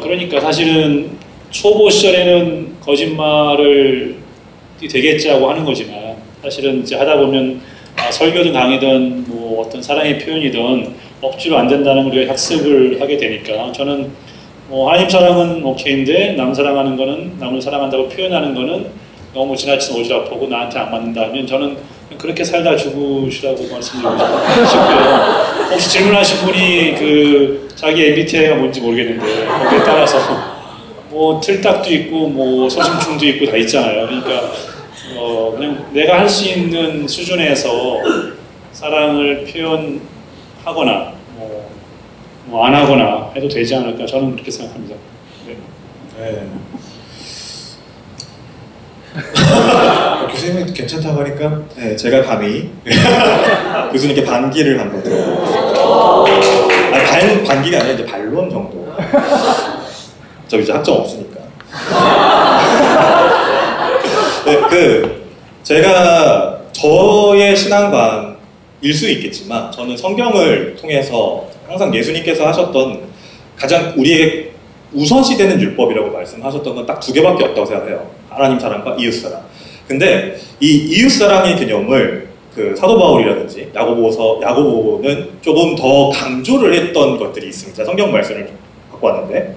그러니까 사실은 초보 시절에는 거짓말을 되겠지 하고 하는 거지만 사실은 이제 하다 보면 설교든 강의든 뭐 어떤 사랑의 표현이든 억지로 안 된다는 걸 우리가 학습을 하게 되니까 저는 하나님 사랑은 오케이인데 남 사랑하는 거는 남을 사랑한다고 표현하는 거는 너무 지나친 오지랖하고 나한테 안 맞는다 하면 저는 그렇게 살다 죽으시라고 말씀드리고 싶고요. 혹시 질문하신 분이 자기 MBTI가 뭔지 모르겠는데 거기에 따라서 뭐 틀딱도 있고 뭐 소심충도 있고 다 있잖아요. 그러니까 그냥 내가 할 수 있는 수준에서 사랑을 표현하거나 뭐 안 하거나 해도 되지 않을까 저는 그렇게 생각합니다. 네. 교수님은 괜찮다고 하니까 네, 제가 감히 교수님께 반기를 한번 들어보겠습니다. 반기가 아니라 이제 반론 정도. 저 이제 학점 없으니까. 네, 제가 저의 신앙관일 수 있겠지만 저는 성경을 통해서 항상 예수님께서 하셨던 가장 우리에게 우선시되는 율법이라고 말씀하셨던 건 딱 두 개밖에 없다고 생각해요. 하나님 사랑과 이웃 사랑. 근데 이 이웃 사랑의 개념을 사도 바울이라든지 야고보는 조금 더 강조를 했던 것들이 있습니다. 성경 말씀을 갖고 왔는데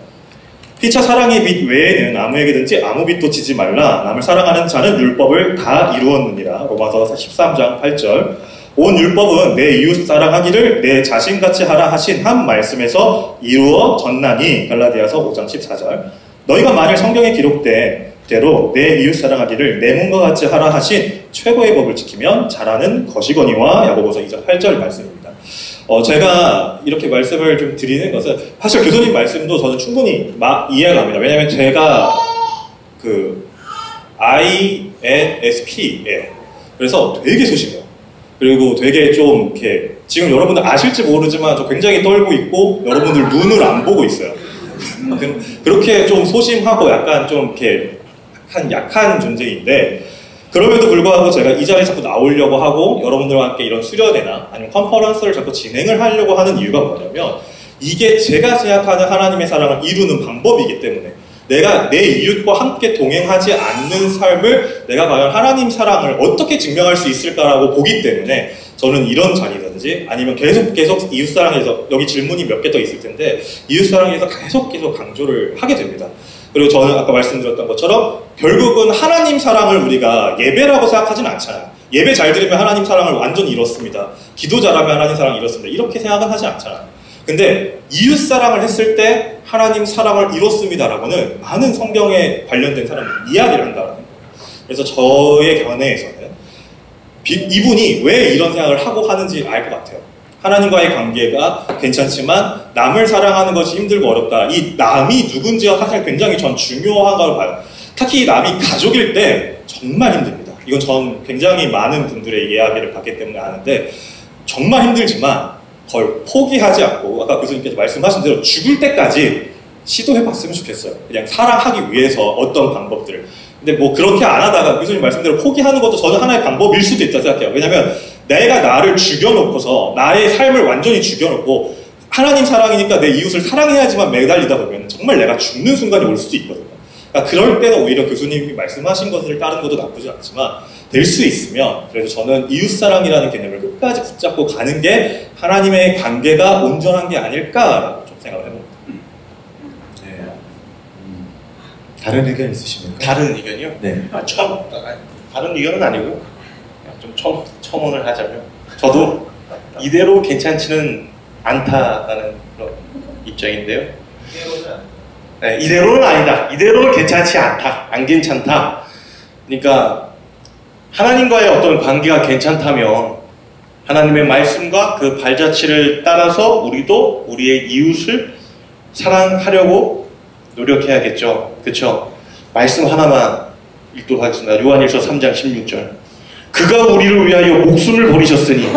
피차 사랑의 빛 외에는 아무에게든지 아무 빛도 지지 말라. 남을 사랑하는 자는 율법을 다 이루었느니라. 로마서 13장 8절. 온 율법은 내 이웃 사랑하기를 내 자신같이 하라 하신 한 말씀에서 이루어졌나니. 갈라디아서 5장 14절. 너희가 만일 성경에 기록된 대로 내 이웃 사랑하기를 내 몸과 같이 하라 하신 최고의 법을 지키면 잘하는 것이거니와. 야고보서 2장 8절 말씀입니다. 제가 이렇게 말씀을 좀 드리는 것은 사실 교수님 말씀도 저는 충분히 이해가 갑니다. 왜냐하면 제가 INSP예요. 그래서 되게 소심해요. 그리고 되게 좀 이렇게 지금 여러분들 아실지 모르지만 저 굉장히 떨고 있고 여러분들 눈을 안 보고 있어요. 그렇게 좀 소심하고 약간 좀 이렇게 약한 존재인데 그럼에도 불구하고 제가 이 자리에 자꾸 나오려고 하고 여러분들과 함께 이런 수련회나 아니면 컨퍼런스를 자꾸 진행을 하려고 하는 이유가 뭐냐면 이게 제가 생각하는 하나님의 사랑을 이루는 방법이기 때문에 내가 내 이웃과 함께 동행하지 않는 삶을 내가 과연 하나님 사랑을 어떻게 증명할 수 있을까라고 보기 때문에 저는 이런 자리든지 아니면 계속 이웃사랑에서 여기 질문이 몇 개 더 있을 텐데 이웃사랑에서 계속 강조를 하게 됩니다. 그리고 저는 아까 말씀드렸던 것처럼 결국은 하나님 사랑을 우리가 예배라고 생각하진 않잖아요. 예배 잘 드리면 하나님 사랑을 완전히 이뤘습니다. 기도 잘하면 하나님 사랑을 이뤘습니다. 이렇게 생각은 하지 않잖아요. 근데 이웃 사랑을 했을 때 하나님 사랑을 이뤘습니다라고는 많은 성경에 관련된 사람들이 이야기를 한다는 거예요. 그래서 저의 견해에서는 이분이 왜 이런 생각을 하고 하는지 알 것 같아요. 하나님과의 관계가 괜찮지만 남을 사랑하는 것이 힘들고 어렵다. 이 남이 누군지가 사실 굉장히 전 중요한 걸 봐요. 특히 남이 가족일 때 정말 힘듭니다. 이건 전 굉장히 많은 분들의 이야기를 받기 때문에 아는데 정말 힘들지만 그걸 포기하지 않고 아까 교수님께서 말씀하신 대로 죽을 때까지 시도해봤으면 좋겠어요. 그냥 사랑하기 위해서 어떤 방법들을. 근데 뭐 그렇게 안 하다가 교수님 말씀대로 포기하는 것도 저는 하나의 방법일 수도 있다고 생각해요. 왜냐면 내가 나를 죽여놓고서 나의 삶을 완전히 죽여놓고 하나님 사랑이니까 내 이웃을 사랑해야지만 매달리다 보면 정말 내가 죽는 순간이 올 수도 있거든요. 그러니까 그럴 때는 오히려 교수님이 말씀하신 것을 따르는 것도 나쁘지 않지만 될 수 있으면 그래서 저는 이웃사랑이라는 개념을 끝까지 붙잡고 가는 게 하나님의 관계가 온전한 게 아닐까라고 좀 생각을 해봅니다. 네. 다른 의견 있으십니까? 다른 의견이요? 네. 다른 의견은 아니고 좀 첨언을 하자면 저도 이대로 괜찮지는 않다라는 그런 입장인데요. 네, 이대로는 아니다. 이대로는 괜찮지 않다. 안 괜찮다. 그러니까 하나님과의 어떤 관계가 괜찮다면 하나님의 말씀과 그 발자취를 따라서 우리도 우리의 이웃을 사랑하려고 노력해야겠죠. 그렇죠? 말씀 하나만 읽도록 하겠습니다. 요한일서 3장 16절. 그가 우리를 위하여 목숨을 버리셨으니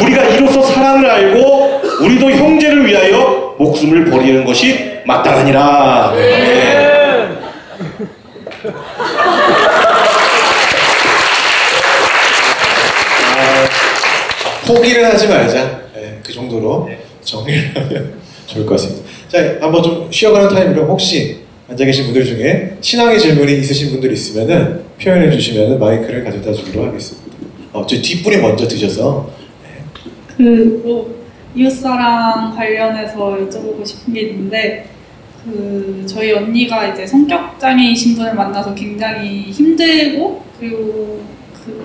우리가 이로써 사랑을 알고 우리도 형제를 위하여 목숨을 버리는 것이 마땅하니라. 네. 포기를 하지 말자. 네, 그 정도로 정리를 하면 좋을 것 같습니다. 자, 한번 좀 쉬어가는 타임으로 혹시 앉아 계신 분들 중에 신앙의 질문이 있으신 분들 있으면은 표현해 주시면은 마이크를 가져다 주기로 하겠습니다. 저 뒷분이 먼저 드셔서. 이웃사랑 관련해서 여쭤보고 싶은 게 있는데 저희 언니가 이제 성격 장애이신 분을 만나서 굉장히 힘들고 그리고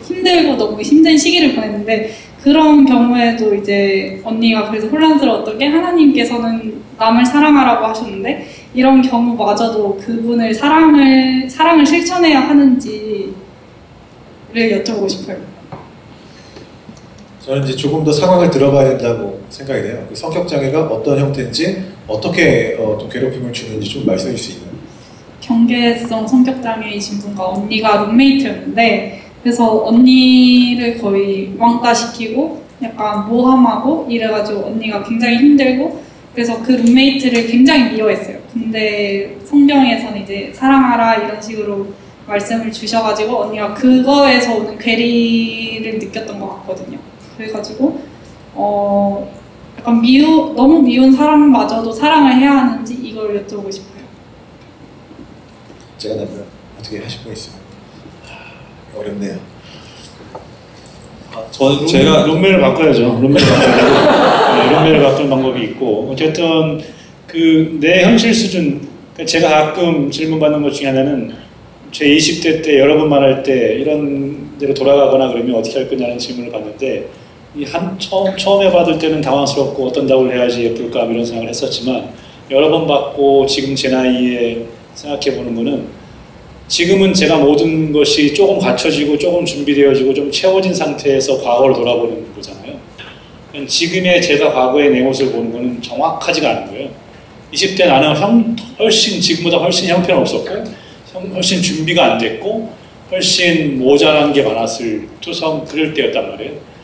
힘들고 너무 힘든 시기를 보냈는데 그런 경우에도 이제 언니가 그래서 혼란스러웠던 게 하나님께서는 남을 사랑하라고 하셨는데 이런 경우마저도 그분을 사랑을 실천해야 하는지를 여쭤보고 싶어요. 저는 이제 조금 더 상황을 들어봐야 된다고 생각이 돼요. 그 성격 장애가 어떤 형태인지 어떻게 좀 괴롭힘을 주는지 좀 말씀해 주실 수 있나요? 경계성 성격 장애이신 분과 언니가 룸메이트였는데 그래서 언니를 거의 왕따시키고 약간 모함하고 이래가지고 언니가 굉장히 힘들고 그래서 그 룸메이트를 굉장히 미워했어요. 근데 성경에서는 이제 사랑하라 이런 식으로 말씀을 주셔가지고 언니가 그거에서 오는 괴리를 느꼈던 것 같거든요. 그래가지고 약간 너무 미운 사람마저도 사랑을 해야 하는지 이걸 여쭤보고 싶어요. 제가 답변 어떻게 하실 거 있어요? 어렵네요. 저는 제가 룸메를 바꿔야죠. 룸메를 바꿔야 네, 룸메를 바꾸는 방법이 있고 어쨌든 그 내 현실 수준 제가 가끔 질문 받는 것 중에 하나는 제 20대 때 여러 번 말할 때 이런 데로 돌아가거나 그러면 어떻게 할 거냐는 질문을 받는데 처음에 받을 때는 당황스럽고 어떤 답을 해야지 예쁠까 이런 생각을 했었지만 여러 번 받고 지금 제 나이에 생각해 보는 거는 지금은 제가 모든 것이 조금 갖춰지고 조금 준비되어지고 좀 채워진 상태에서 과거를 돌아보는 거잖아요. 지금의 제가 과거의 내 모습을 보는 거는 정확하지가 않은 거예요. 20대 나는 지금보다 훨씬 형편없었고 훨씬 준비가 안 됐고 훨씬 모자란 게 많았을 그럴 때였단 말이에요.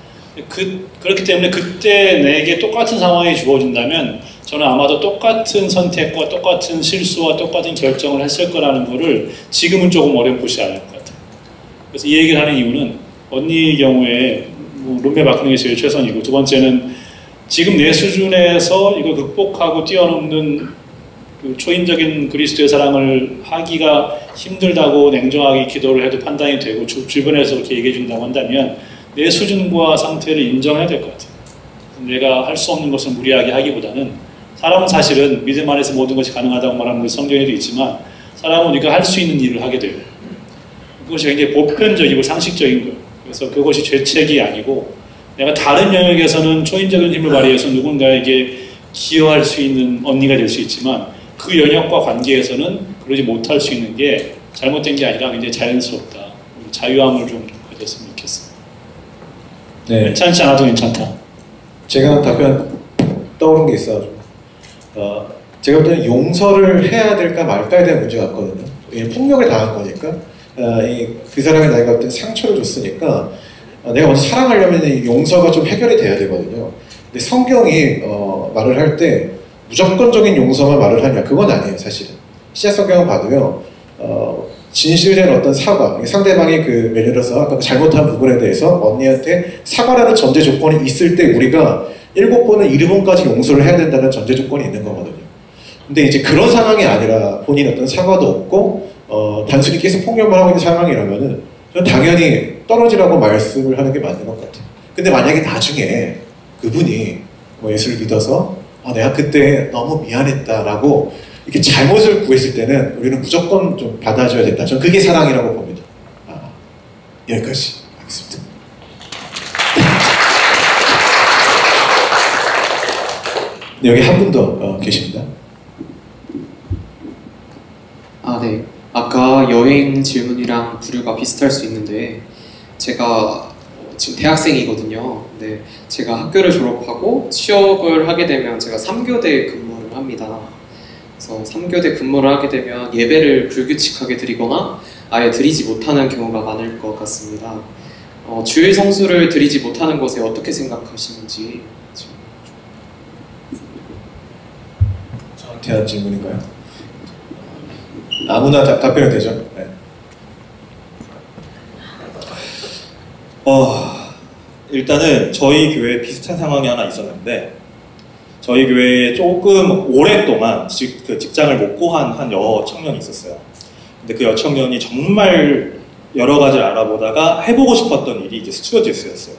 그렇기 때문에 그때 내게 똑같은 상황이 주어진다면 저는 아마도 똑같은 선택과 똑같은 실수와 똑같은 결정을 했을 거라는 거를 지금은 조금 어렴풋이 알 것 같아요. 그래서 이 얘기를 하는 이유는 언니의 경우에 룸메 바꾸는 게 제일 최선이고 두 번째는 지금 내 수준에서 이걸 극복하고 뛰어넘는 그 초인적인 그리스도의 사랑을 하기가 힘들다고 냉정하게 기도를 해도 판단이 되고 주변에서 그렇게 얘기해 준다고 한다면 내 수준과 상태를 인정해야 될 것 같아요. 내가 할 수 없는 것을 무리하게 하기보다는 사람은 사실은 믿음 안에서 모든 것이 가능하다고 말하는 것이 성경에도 있지만 사람은 우리가 할 수 있는 일을 하게 돼요. 그것이 굉장히 보편적이고 상식적인 거예요. 그래서 그것이 죄책이 아니고 내가 다른 영역에서는 초인적인 힘을 발휘해서 누군가에게 기여할 수 있는 언니가 될 수 있지만 그 영역과 관계에서는 그러지 못할 수 있는 게 잘못된 게 아니라 굉장히 자연스럽다. 자유함을 좀 가졌으면 좋겠습니다. 네. 괜찮지 않아도 괜찮다. 제가 답변 떠오른 게 있어요. 제가 볼 때는 용서를 해야 될까 말까에 대한 문제가 있거든요. 폭력을 당한 거니까 그 사람의 나이가 어떤 상처를 줬으니까 내가 먼저 사랑하려면 용서가 좀 해결이 돼야 되거든요. 근데 성경이 말을 할 때 무조건적인 용서만 말을 하냐, 그건 아니에요. 사실은 신약 성경을 봐도요, 진실된 어떤 사과, 상대방이 그 예를 들어서 아까 잘못한 부분에 대해서 언니한테 사과라는 전제 조건이 있을 때 우리가 7번은 7번까지 용서를 해야 된다는 전제 조건이 있는 거거든요. 근데 이제 그런 상황이 아니라 본인 어떤 사과도 없고 단순히 계속 폭력만 하고 있는 상황이라면은 저는 당연히 떨어지라고 말씀을 하는 게 맞는 것 같아요. 근데 만약에 나중에 그분이 뭐 예수를 믿어서 내가 그때 너무 미안했다라고 이렇게 잘못을 구했을 때는 우리는 무조건 좀 받아줘야 된다. 저는 그게 사랑이라고 봅니다. 여기까지 하겠습니다. 네, 여기 한 분 더 계십니다. 네. 아까 여행 질문이랑 부류가 비슷할 수 있는데 제가 지금 대학생이거든요. 근데 제가 학교를 졸업하고 취업을 하게 되면 제가 3교대 근무를 합니다. 그래서 3교대 근무를 하게 되면 예배를 불규칙하게 드리거나 아예 드리지 못하는 경우가 많을 것 같습니다. 주일 성수를 드리지 못하는 것에 어떻게 생각하시는지. 저한테 한 질문인가요? 아무나 답변이 되죠. 네. 일단은 저희 교회에 비슷한 상황이 하나 있었는데 저희 교회에 조금 오랫동안 직장을 못 구한 한 여청년이 있었어요. 근데 그 여청년이 정말 여러 가지를 알아보다가 해보고 싶었던 일이 이제 스튜어디스였어요.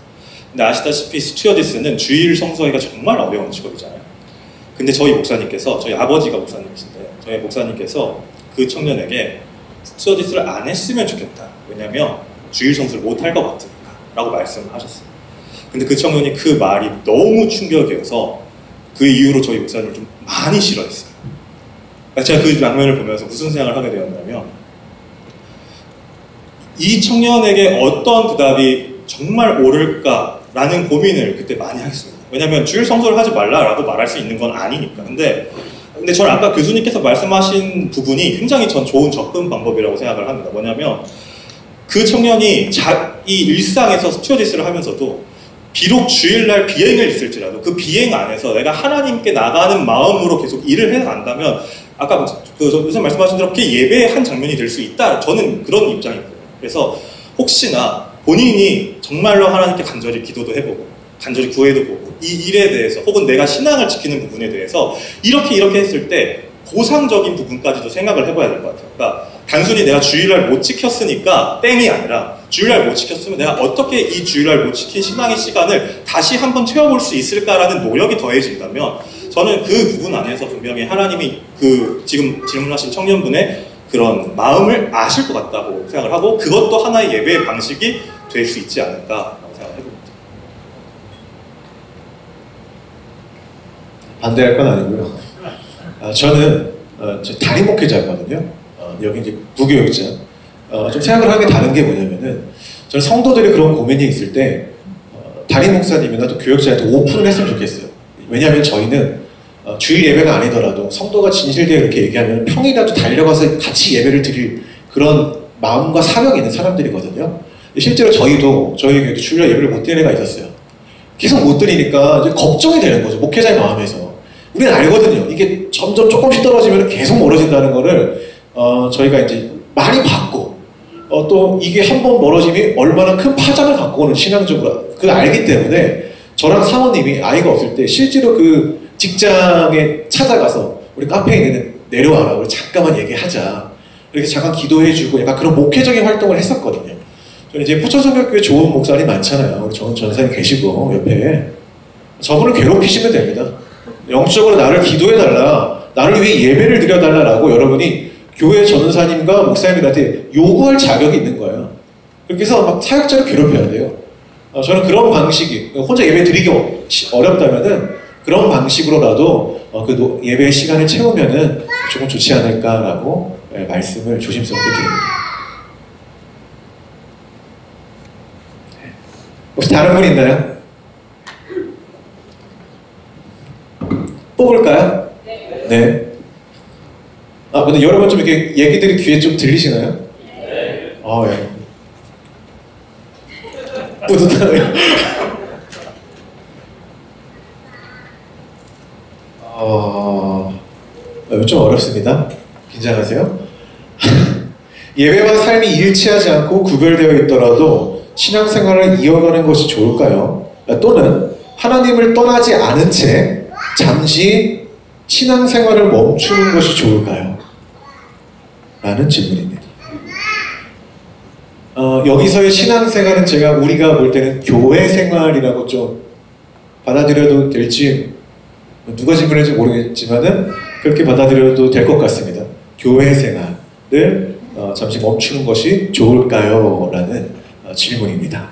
근데 아시다시피 스튜어디스는 주일 성수하기가 정말 어려운 직업이잖아요. 근데 저희 목사님께서, 저희 아버지가 목사님이신데 저희 목사님께서 그 청년에게 스튜어디스를 안 했으면 좋겠다. 왜냐면 주일 성수를 못 할 것 같으니까 라고 말씀을 하셨어요. 근데 그 청년이 그 말이 너무 충격이어서 그 이후로 저희 목사님을 좀 많이 싫어했어요. 제가 그 장면을 보면서 무슨 생각을 하게 되었냐면 이 청년에게 어떤 대답이 정말 옳을까라는 고민을 그때 많이 하겠습니다. 왜냐면 주일 성수를 하지 말라라고 말할 수 있는 건 아니니까. 근데 저는 아까 교수님께서 말씀하신 부분이 굉장히 전 좋은 접근 방법이라고 생각을 합니다. 뭐냐면 그 청년이 이 일상에서 스튜어디스를 하면서도 비록 주일날 비행을 있을지라도 그 비행 안에서 내가 하나님께 나가는 마음으로 계속 일을 해간다면 아까 교수님 말씀하신 대로 그게 예배의 한 장면이 될 수 있다. 저는 그런 입장이거든요. 그래서 혹시나 본인이 정말로 하나님께 간절히 기도도 해보고 간절히 구해도 보고 이 일에 대해서 혹은 내가 신앙을 지키는 부분에 대해서 이렇게 했을 때 보상적인 부분까지도 생각을 해봐야 될 것 같아요. 그러니까 단순히 내가 주일날 못 지켰으니까 땡이 아니라 주일날 못 지켰으면 내가 어떻게 이 주일날 못 지킨 신앙의 시간을 다시 한번 채워볼 수 있을까라는 노력이 더해진다면 저는 그 부분 안에서 분명히 하나님이 그 지금 질문하신 청년분의 그런 마음을 아실 것 같다고 생각을 하고 그것도 하나의 예배의 방식이 될 수 있지 않을까라고 생각을 해봅니다. 반대할 건 아니고요. 저는 담임 목회자거든요. 여기 이제 부교육자. 좀 생각을 하는 게 다른 게 뭐냐면은 저는 성도들이 그런 고민이 있을 때 담임 목사님이나 또 교육자한테 오픈을 했으면 좋겠어요. 왜냐하면 저희는 주일 예배가 아니더라도 성도가 진실되게 이렇게 얘기하면 평일이라도 달려가서 같이 예배를 드릴 그런 마음과 사명이 있는 사람들이거든요. 실제로 저희 교회도 주일날 예배를 못 드리는 애가 있었어요. 계속 못 드리니까 이제 걱정이 되는 거죠. 목회자의 마음에서. 우리는 알거든요. 이게 점점 조금씩 떨어지면 계속 멀어진다는 거를 저희가 이제 많이 봤고 또 이게 한번 멀어짐이 얼마나 큰 파장을 갖고 오는 신앙적으로 그걸 알기 때문에 저랑 사모님이 아이가 없을 때 실제로 그 직장에 찾아가서 우리 카페에 있는 내려와라 우리 잠깐만 얘기하자 이렇게 잠깐 기도해주고 약간 그런 목회적인 활동을 했었거든요. 저는 이제 포천성결교회 좋은 목사님 많잖아요. 우리 정은 전사님 계시고 옆에 저분을 괴롭히시면 됩니다. 영적으로 나를 기도해달라 나를 위해 예배를 드려달라라고 여러분이 교회 전사님과 목사님들한테 요구할 자격이 있는 거예요. 그렇게 해서 막 사역자를 괴롭혀야 돼요. 저는 그런 방식이 혼자 예배 드리기 어렵다면은 그런 방식으로라도 예배 시간을 채우면은 조금 좋지 않을까라고 말씀을 조심스럽게 드립니다. 혹시 다른 분 있나요? 뽑을까요? 네. 아, 근데 여러분 좀 이렇게 얘기들이 귀에 좀 들리시나요? 네. 아, 예. 뿌듯하네요. 좀 어렵습니다. 긴장하세요. 예배와 삶이 일치하지 않고 구별되어 있더라도 신앙생활을 이어가는 것이 좋을까요? 또는 하나님을 떠나지 않은 채 잠시 신앙생활을 멈추는 것이 좋을까요? 라는 질문입니다. 여기서의 신앙생활은 제가 우리가 볼 때는 교회 생활이라고 좀 받아들여도 될지 누가 질문했는지 모르겠지만은 그렇게 받아들여도 될 것 같습니다. 교회 생활을 잠시 멈추는 것이 좋을까요? 라는 질문입니다.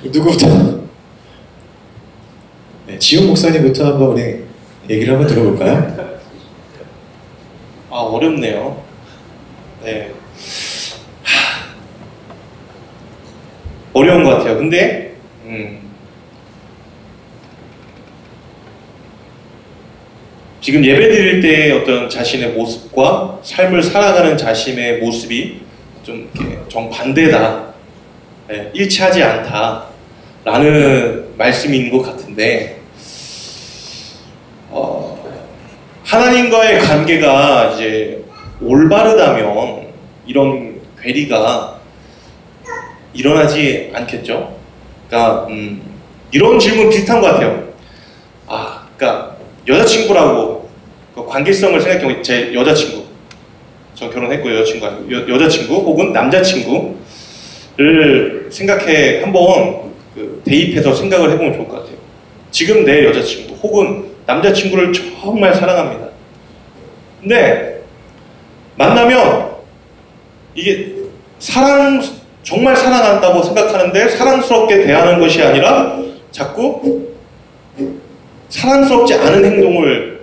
누구부터? 네, 지훈 목사님부터 한번 우리 얘기를 한번 들어볼까요? 아, 어렵네요. 네. 어려운 것 같아요. 근데 지금 예배 드릴 때 어떤 자신의 모습과 삶을 살아가는 자신의 모습이 좀 이렇게 정반대다, 네, 일치하지 않다라는 말씀이 있는 것 같은데, 하나님과의 관계가 이제 올바르다면 이런 괴리가 일어나지 않겠죠? 그러니까 이런 질문 비슷한 것 같아요. 그러니까 여자친구라고 그 관계성을 생각해보면 제 여자친구, 저 결혼했고 여자친구 아니고 여자친구 혹은 남자친구를 생각해 한번 대입해서 생각을 해보면 좋을 것 같아요. 지금 내 여자친구 혹은 남자친구를 정말 사랑합니다. 근데 만나면 이게 정말 사랑한다고 생각하는데 사랑스럽게 대하는 것이 아니라 자꾸 사랑스럽지 않은 행동을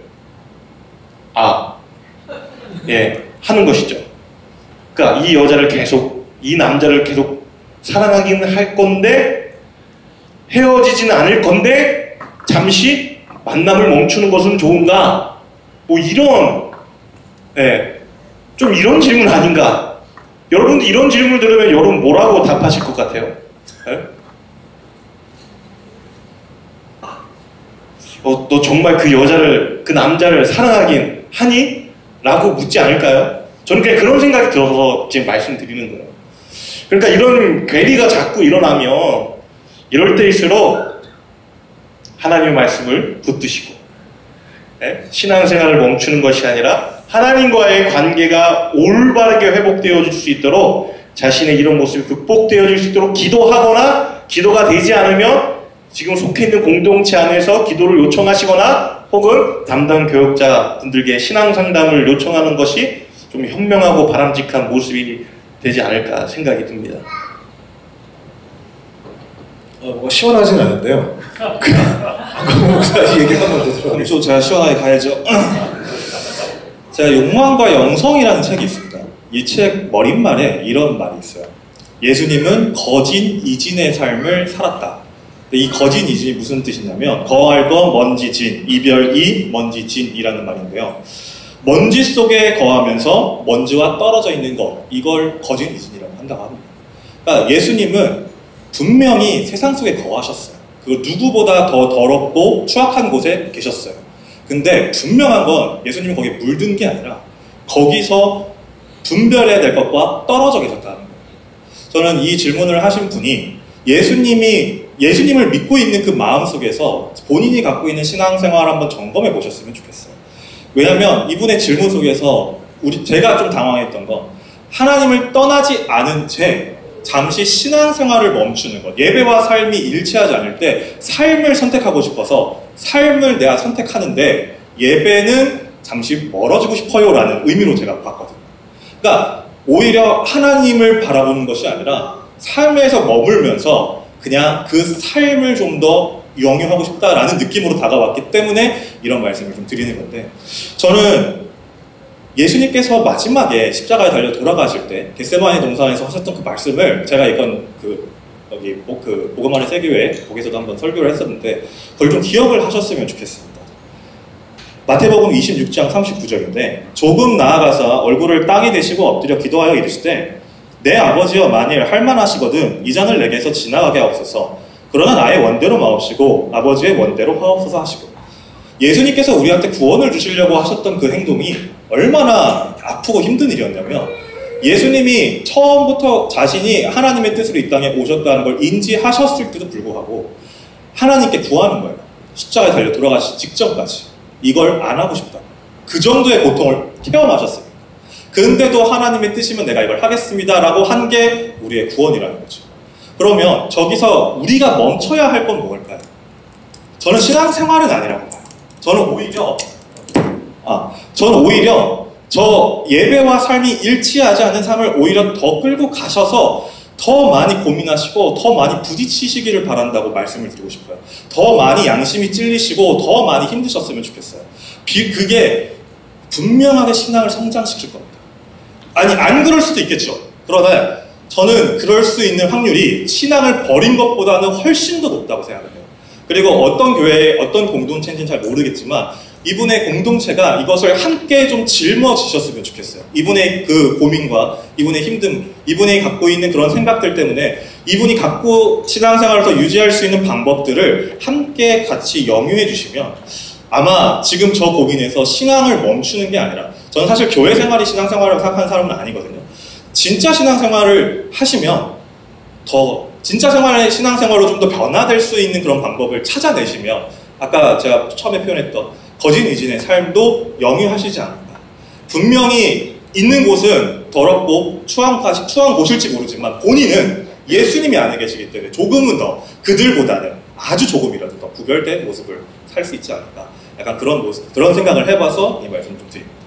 하는 것이죠. 그러니까 이 여자를 계속, 이 남자를 계속 사랑하기는 할 건데 헤어지지는 않을 건데 잠시 만남을 멈추는 것은 좋은가? 뭐 이런, 좀 이런 질문 아닌가? 여러분도 이런 질문을 들으면 여러분 뭐라고 답하실 것 같아요? 너 정말 그 여자를, 그 남자를 사랑하긴 하니? 라고 묻지 않을까요? 저는 그냥 그런 생각이 들어서 지금 말씀드리는 거예요. 그러니까 이런 괴리가 자꾸 일어나면 이럴 때일수록 하나님의 말씀을 붙드시고 신앙생활을 멈추는 것이 아니라 하나님과의 관계가 올바르게 회복되어질 수 있도록 자신의 이런 모습이 극복되어질 수 있도록 기도하거나 기도가 되지 않으면 지금 속해 있는 공동체 안에서 기도를 요청하시거나 혹은 담당 교역자 분들께 신앙 상담을 요청하는 것이 좀 현명하고 바람직한 모습이 되지 않을까 생각이 듭니다. 뭐 시원하진 않은데요. 안광호 목사 얘기 한번 더 들어보겠습니다. 제가 시원하게 가야죠. 제가 욕망과 영성이라는 책이 있습니다. 이 책 머릿말에 이런 말이 있어요. 예수님은 거진 이진의 삶을 살았다. 이 거진 이진이 무슨 뜻이냐면 거할 거 먼지 진, 이별 이 먼지 진이라는 말인데요. 먼지 속에 거하면서 먼지와 떨어져 있는 것, 이걸 거진 이진이라고 한다고 합니다. 그러니까 예수님은 분명히 세상 속에 거하셨어요. 그 누구보다 더 더럽고 추악한 곳에 계셨어요. 근데 분명한 건 예수님은 거기에 물든 게 아니라 거기서 분별해야 될 것과 떨어져 계셨다는 거예요. 저는 이 질문을 하신 분이 예수님을 믿고 있는 그 마음 속에서 본인이 갖고 있는 신앙생활을 한번 점검해 보셨으면 좋겠어요. 왜냐하면 이분의 질문 속에서 제가 좀 당황했던 건 하나님을 떠나지 않은 채 잠시 신앙생활을 멈추는 것, 예배와 삶이 일치하지 않을 때 삶을 선택하고 싶어서 삶을 내가 선택하는데 예배는 잠시 멀어지고 싶어요 라는 의미로 제가 봤거든요. 그러니까 오히려 하나님을 바라보는 것이 아니라 삶에서 머물면서 그냥 그 삶을 좀 더 영유하고 싶다라는 느낌으로 다가왔기 때문에 이런 말씀을 좀 드리는 건데, 저는 예수님께서 마지막에 십자가에 달려 돌아가실 때 겟세마네 동산에서 하셨던 그 말씀을, 제가 이건 여기 복음 안에 새 교회 거기서도 한번 설교를 했었는데 그걸 좀 기억을 하셨으면 좋겠습니다. 마태복음 26장 39절인데, 조금 나아가서 얼굴을 땅에 대시고 엎드려 기도하여 이르시되 내 아버지여 만일 할만하시거든 이 잔을 내게서 지나가게 하옵소서. 그러나 나의 원대로 마옵시고 아버지의 원대로 하옵소서 하시고, 예수님께서 우리한테 구원을 주시려고 하셨던 그 행동이 얼마나 아프고 힘든 일이었냐면, 예수님이 처음부터 자신이 하나님의 뜻으로 이 땅에 오셨다는 걸 인지하셨을 때도 불구하고 하나님께 구하는 거예요. 십자가에 달려 돌아가시 직전까지 이걸 안 하고 싶다. 그 정도의 고통을 체험하셨습니다. 근데도 하나님의 뜻이면 내가 이걸 하겠습니다 라고 한 게 우리의 구원이라는 거죠. 그러면 저기서 우리가 멈춰야 할 건 뭘까요? 저는 신앙생활은 아니라고 봐요. 저는 오히려 저 예배와 삶이 일치하지 않는 삶을 오히려 더 끌고 가셔서 더 많이 고민하시고 더 많이 부딪히시기를 바란다고 말씀을 드리고 싶어요. 더 많이 양심이 찔리시고 더 많이 힘드셨으면 좋겠어요. 그게 분명하게 신앙을 성장시킬 겁니다. 아니, 안 그럴 수도 있겠죠. 그러나 저는 그럴 수 있는 확률이 신앙을 버린 것보다는 훨씬 더 높다고 생각해요. 그리고 어떤 교회의 어떤 공동체인지는 잘 모르겠지만 이분의 공동체가 이것을 함께 좀 짊어지셨으면 좋겠어요. 이분의 그 고민과 이분의 힘듦, 이분이 갖고 있는 그런 생각들 때문에 이분이 갖고 신앙생활을 더 유지할 수 있는 방법들을 함께 같이 영유해 주시면 아마 지금 저 고민에서 신앙을 멈추는 게 아니라, 저는 사실 교회 생활이 신앙생활이라고 생각하는 사람은 아니거든요. 진짜 신앙생활을 하시면 진짜 신앙생활로 좀 더 변화될 수 있는 그런 방법을 찾아내시면 아까 제가 처음에 표현했던 거짓의진의 삶도 영유하시지 않을까. 분명히 있는 곳은 더럽고 추한 곳일지 모르지만 본인은 예수님이 안에 계시기 때문에 조금은 더 그들보다는 아주 조금이라도 더 구별된 모습을 살 수 있지 않을까. 약간 그런 생각을 해봐서 이 말씀 좀 드립니다.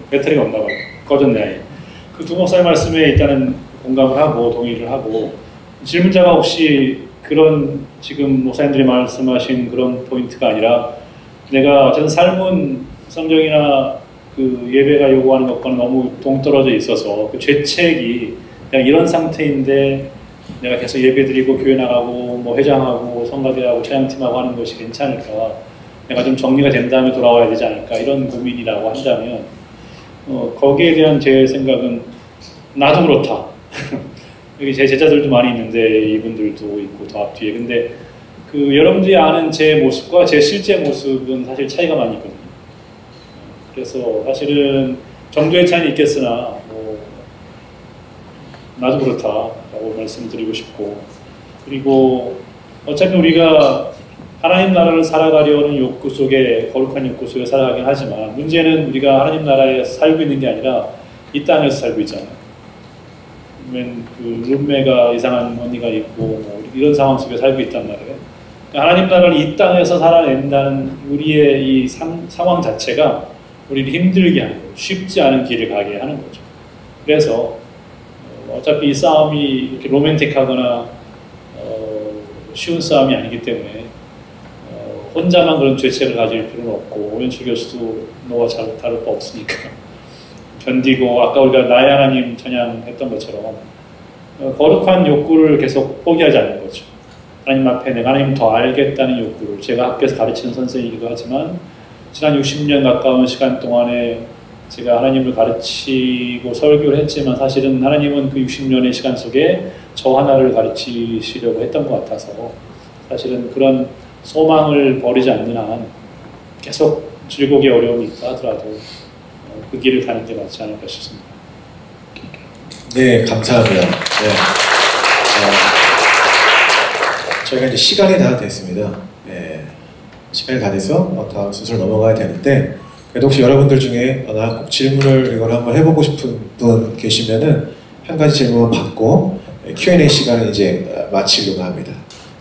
배터리가 없나 봐요. 꺼졌네. 그 두 목사님 말씀에 일단은 공감을 하고 동의를 하고, 질문자가 혹시 그런 지금 목사님들이 말씀하신 그런 포인트가 아니라 내가 어쨌든 삶은 성경이나 그 예배가 요구하는 것과는 너무 동떨어져 있어서 그 죄책이 그냥 이런 상태인데 내가 계속 예배드리고 교회 나가고 뭐 회장하고 성가대하고 찬양팀하고 하는 것이 괜찮을까, 내가 좀 정리가 된 다음에 돌아와야 되지 않을까, 이런 고민이라고 한다면 거기에 대한 제 생각은 나도 그렇다. 여기 제 제자들도 많이 있는데 이분들도 있고 더 앞뒤에. 근데 그 여러분들이 아는 제 모습과 제 실제 모습은 사실 차이가 많이 있거든요. 그래서 사실은 정도의 차이는 있겠으나 나도 그렇다라고 말씀드리고 싶고, 그리고 어차피 우리가 하나님 나라를 살아가려는 욕구 속에, 거룩한 욕구 속에 살아가긴 하지만 문제는 우리가 하나님 나라에 살고 있는 게 아니라 이 땅에서 살고 있잖아요. 그러면 그 룸메가 이상한 언니가 있고 뭐 이런 상황 속에 살고 있단 말이에요. 하나님 나라를 이 땅에서 살아낸다는 우리의 이 상황 자체가 우리를 힘들게 하고 쉽지 않은 길을 가게 하는 거죠. 그래서 어차피 이 싸움이 이렇게 로맨틱하거나 쉬운 싸움이 아니기 때문에 혼자만 그런 죄책을 가질 필요는 없고, 오연출 교수도 너와 다를 바 없으니까 견디고, 아까 우리가 나의 하나님 찬양했던 것처럼 거룩한 욕구를 계속 포기하지 않는 거죠. 하나님 앞에 내가 하나님 더 알겠다는 욕구를, 제가 학교에서 가르치는 선생이기도 하지만 지난 60년 가까운 시간 동안에 제가 하나님을 가르치고 설교를 했지만 사실은 하나님은 그 60년의 시간 속에 저 하나를 가르치시려고 했던 것 같아서 사실은 그런 소망을 버리지 않는 한 계속 즐거우게 어려움이 있다 하더라도 그 길을 가는 게 맞지 않을까 싶습니다. 네, 감사합니다. 네. 저희가 이제 시간이 다 됐습니다. 네. 시간이 다 돼서 다음 순서로 넘어가야 되는데, 그래도 혹시 여러분들 중에 나 꼭 질문을 이걸 한번 해보고 싶은 분 계시면은 한 가지 질문 받고 Q&A 시간을 이제 마치려고 합니다.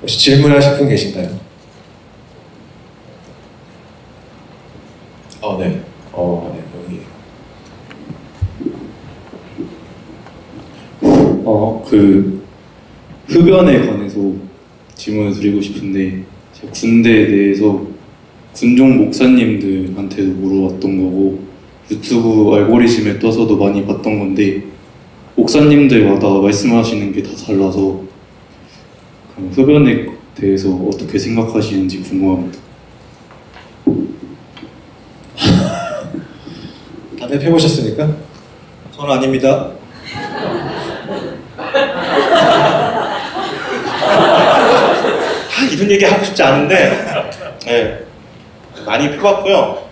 혹시 질문하실 분 계신가요? 네. 네, 여기. 그 흡연에 관해서 질문을 드리고 싶은데 제가 군대에 대해서 군종 목사님들한테도 물어봤던 거고 유튜브 알고리즘에 떠서도 많이 봤던 건데 목사님들마다 말씀하시는 게 다 달라서 흡연에 대해서 어떻게 생각하시는지 궁금합니다. 담배 펴보셨습니까? 저는 아닙니다. 이런 얘기 하고 싶지 않은데 네, 많이 펴봤고요.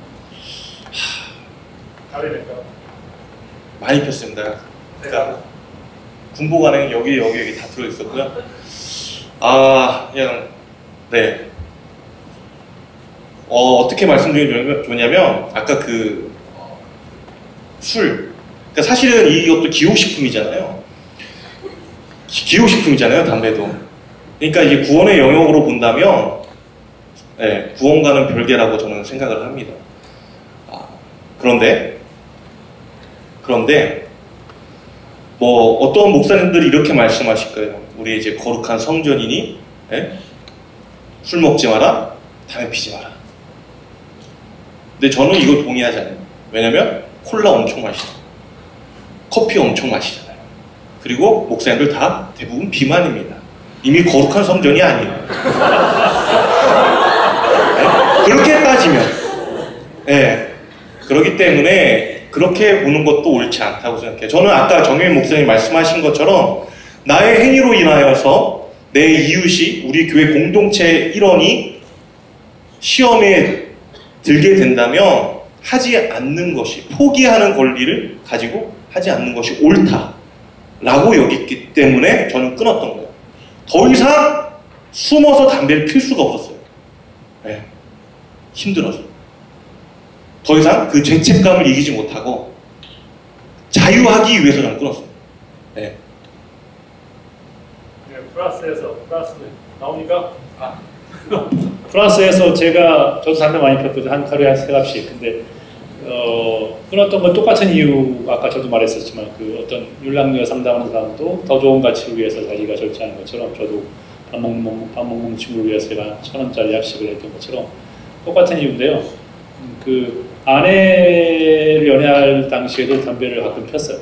많이 폈습니다. 그러니까 군복안에는 여기 다 들어있었고요. 그냥 네. 어떻게 말씀드리냐면 아까 그 술. 그러니까 사실은 이것도 기호식품이잖아요. 기호식품이잖아요, 담배도. 그러니까 이제 구원의 영역으로 본다면 네, 구원과는 별개라고 저는 생각을 합니다. 그런데 뭐 어떤 목사님들이 이렇게 말씀하실 거예요. 우리 이제 거룩한 성전이니 술 먹지 마라, 담배 피지 마라. 근데 저는 이거 동의하지 않아요. 왜냐면 콜라 엄청 마시잖아요. 커피 엄청 마시잖아요. 그리고 목사님들 다 대부분 비만입니다. 이미 거룩한 성전이 아니에요. 네? 그렇게 따지면 그렇기 때문에 그렇게 보는 것도 옳지 않다고 생각해요. 저는 아까 정혜민 목사님 말씀하신 것처럼 나의 행위로 인하여서 내 이웃이 우리 교회 공동체의 일원이 시험에 들게 된다면 하지 않는 것이, 포기하는 권리를 가지고 하지 않는 것이 옳다라고 여겼기 때문에 저는 끊었던 거예요. 더 이상 숨어서 담배를 필 수가 없었어요. 네. 힘들어서. 더 이상 그 죄책감을 이기지 못하고 자유하기 위해서 저는 끊었어요. 네. 플러스에서 나오니까 플러스에서 저도 담배 많이 폈거든요. 한 하루에 한 3갑씩. 근데 끊었던 건 똑같은 이유, 아까 저도 말했었지만 그 어떤 율랑녀 상담하는 사람도 더 좋은 가치를 위해서 자기가 절제하는 것처럼 저도 밥 먹는 친구를 위해서 제가 1,000원짜리 약식을 했던 것처럼 똑같은 이유인데요. 그 아내를 연애할 당시에도 담배를 가끔 폈어요.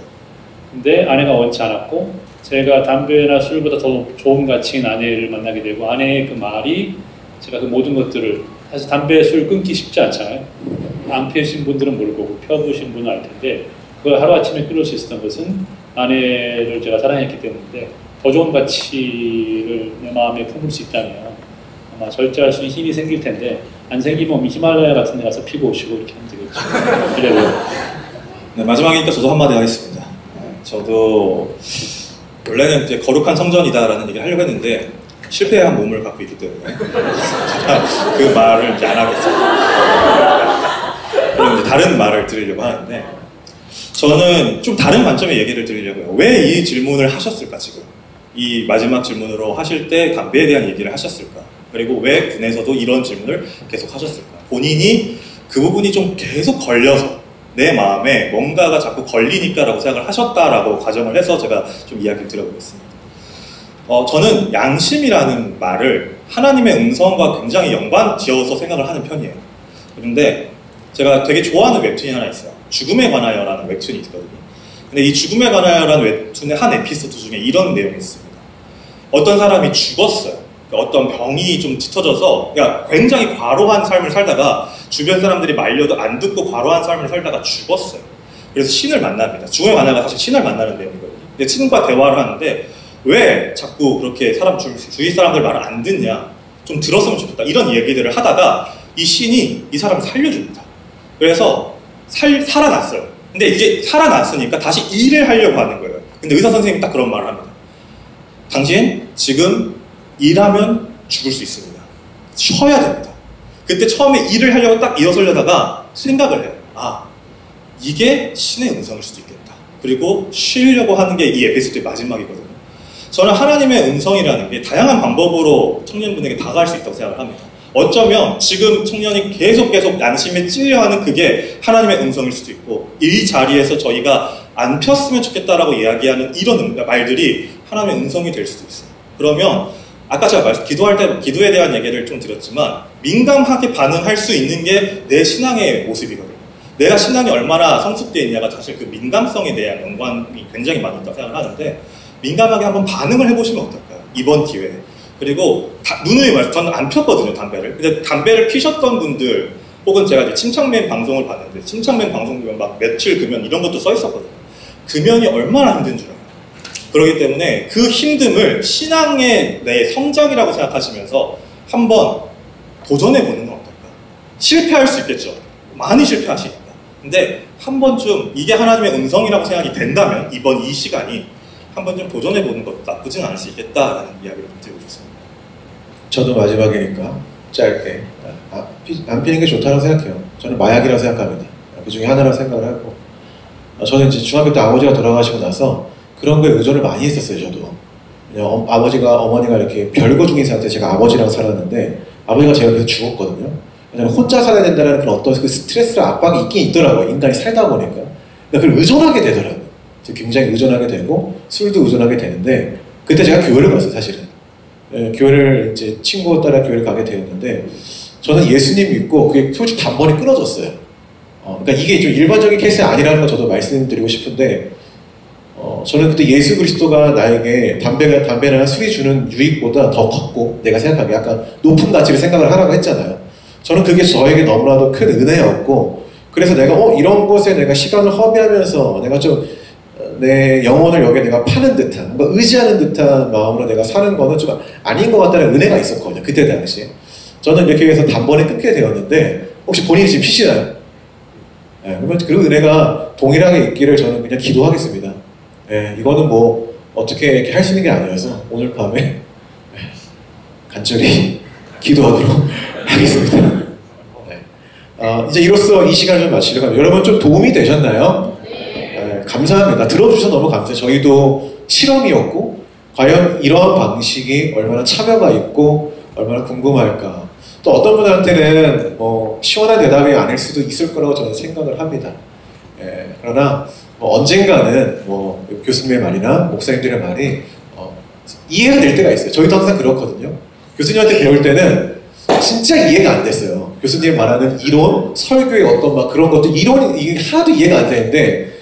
근데 아내가 원치 않았고 제가 담배나 술보다 더 좋은 가치인 아내를 만나게 되고 아내의 그 말이 제가 그 모든 것들을 사실 담배, 술 끊기 쉽지 않잖아요. 안 피우신 분들은 모를 거고 펴보신 분은 알 텐데 그걸 하루아침에 끊을 수 있었던 것은 아내를 제가 사랑했기 때문인데 더 좋은 가치를 내 마음에 품을 수 있다면 아마 절제할 수 있는 힘이 생길 텐데 안 생기면 히말라야 같은 데 가서 피고 오시고 이렇게 하면 되겠죠. 그래요. 네, 마지막이니까 저도 한마디 하겠습니다. 저도 원래는 이제 거룩한 성전이다라는 얘기를 하려고 했는데 실패한 몸을 갖고 있기 때문에 제가 그 말을 이제 안 하겠습니다. 그럼 이제 다른 말을 드리려고 하는데 저는 좀 다른 관점의 얘기를 드리려고요. 왜 이 질문을 하셨을까 지금? 이 마지막 질문으로 하실 때 담배에 대한 얘기를 하셨을까? 그리고 왜 군에서도 이런 질문을 계속 하셨을까? 본인이 그 부분이 좀 계속 걸려서 내 마음에 뭔가가 자꾸 걸리니까라고 생각을 하셨다라고 가정을 해서 제가 좀 이야기를 드려보겠습니다. 저는 양심이라는 말을 하나님의 음성과 굉장히 연관지어서 생각을 하는 편이에요. 그런데 제가 되게 좋아하는 웹툰이 하나 있어요. 죽음에 관하여라는 웹툰이 있거든요. 근데 이 죽음에 관하여라는 웹툰의 한 에피소드 중에 이런 내용이 있습니다. 어떤 사람이 죽었어요. 어떤 병이 좀 짙어져서 굉장히 과로한 삶을 살다가 주변 사람들이 말려도 안 듣고 과로한 삶을 살다가 죽었어요. 그래서 신을 만납니다. 죽음에 관하여가 사실 신을 만나는 내용이거든요. 근데 신과 대화를 하는데 왜 자꾸 그렇게 주위 사람들 말을 안 듣냐, 좀 들었으면 좋겠다, 이런 얘기들을 하다가 이 신이 이 사람을 살려줍니다. 그래서 살아났어요. 근데 이제 살아났으니까 다시 일을 하려고 하는 거예요. 근데 의사 선생님이 딱 그런 말을 합니다. 당신 지금 일하면 죽을 수 있습니다. 쉬어야 됩니다. 그때 처음에 일을 하려고 딱 일어서려다가 생각을 해요. 이게 신의 음성일 수도 있겠다. 그리고 쉬려고 하는 게 이 에피소드의 마지막이거든요. 저는 하나님의 음성이라는 게 다양한 방법으로 청년분에게 다가갈 수 있다고 생각을 합니다. 어쩌면 지금 청년이 계속 양심에 찔려하는 그게 하나님의 음성일 수도 있고, 이 자리에서 저희가 안 폈으면 좋겠다라고 이야기하는 이런 말들이 하나님의 음성이 될 수도 있어요. 그러면 아까 제가 기도할 때 기도에 대한 얘기를 좀 드렸지만, 민감하게 반응할 수 있는 게 내 신앙의 모습이거든요. 내가 신앙이 얼마나 성숙되어 있냐가 사실 그 민감성에 대한 연관이 굉장히 많이 있다고 생각을 하는데, 민감하게 한번 반응을 해보시면 어떨까요? 이번 기회에. 그리고 누누이 말씀, 저는 안 폈거든요, 담배를. 근데 담배를 피셨던 분들, 혹은 제가 이제 침착맨 방송을 봤는데, 침착맨 방송 보면 막 며칠 금연 이런 것도 써 있었거든요. 금연이 얼마나 힘든 줄 알아요. 그렇기 때문에 그 힘듦을 신앙의 내 성장이라고 생각하시면서 한번 도전해보는 건 어떨까? 실패할 수 있겠죠. 많이 실패하시니까. 근데 한 번쯤 이게 하나님의 음성이라고 생각이 된다면 이번 이 시간이 한 번쯤 도전해보는 것도 나쁘진 않을 수 있겠다라는 이야기를 드리고 싶습니다. 저도 마지막이니까 짧게 안 피는 게 좋다고 생각해요. 저는 마약이라고 생각합니다. 그 중에 하나라고 생각을 하고, 저는 이제 중학교 때 아버지가 돌아가시고 나서 그런 거에 의존을 많이 했었어요. 저도 그냥 어머니가 이렇게 별거 중인 상태에서 제가 아버지랑 살았는데, 아버지가 제 옆에서 죽었거든요. 저는 혼자 살아야 된다는 그런 어떤 그 스트레스랑 압박이 있긴 있더라고요. 인간이 살다 보니까. 그러니까 그걸 의존하게 되더라고요. 굉장히 의존하게 되고 술도 의존하게 되는데, 그때 제가 교회를 갔어요, 사실은. 교회를 이제 친구 따라 교회를 가게 되었는데, 저는 예수님 믿고 그게 솔직히 단번에 끊어졌어요. 그러니까 이게 좀 일반적인 케이스가 아니라는 걸 저도 말씀드리고 싶은데, 저는 그때 예수 그리스도가 나에게 담배나 술이 주는 유익보다 더 컸고, 내가 생각하기에 약간 높은 가치를 생각을 하라고 했잖아요. 저는 그게 저에게 너무나도 큰 은혜였고, 그래서 내가 이런 곳에 내가 시간을 허비하면서 내가 좀 내 영혼을 여기에 내가 파는 듯한, 뭔가 의지하는 듯한 마음으로 내가 사는 거는 좀 아닌 것 같다는 은혜가 있었거든요, 그때 당시에. 저는 이렇게 해서 단번에 끊게 되었는데, 혹시 본인이 지금 피시나요? 그러면 그 은혜가 동일하게 있기를 저는 그냥 기도하겠습니다. 이거는 뭐 어떻게 이렇게 할 수 있는 게 아니어서 오늘 밤에 간절히 기도하도록 하겠습니다. 이제 이로써 이 시간을 좀 마치려고 합니다. 여러분 좀 도움이 되셨나요? 감사합니다. 들어주셔서 너무 감사해요. 저희도 실험이었고, 과연 이러한 방식이 얼마나 참여가 있고 얼마나 궁금할까. 또 어떤 분한테는 뭐 시원한 대답이 아닐 수도 있을 거라고 저는 생각을 합니다. 그러나 뭐 언젠가는 뭐 교수님의 말이나 목사님들의 말이 이해가 될 때가 있어요. 저희도 항상 그렇거든요. 교수님한테 배울 때는 진짜 이해가 안 됐어요. 교수님 말하는 이론, 설교의 어떤 막 그런 것도 이론이 이게 하나도 이해가 안 되는데,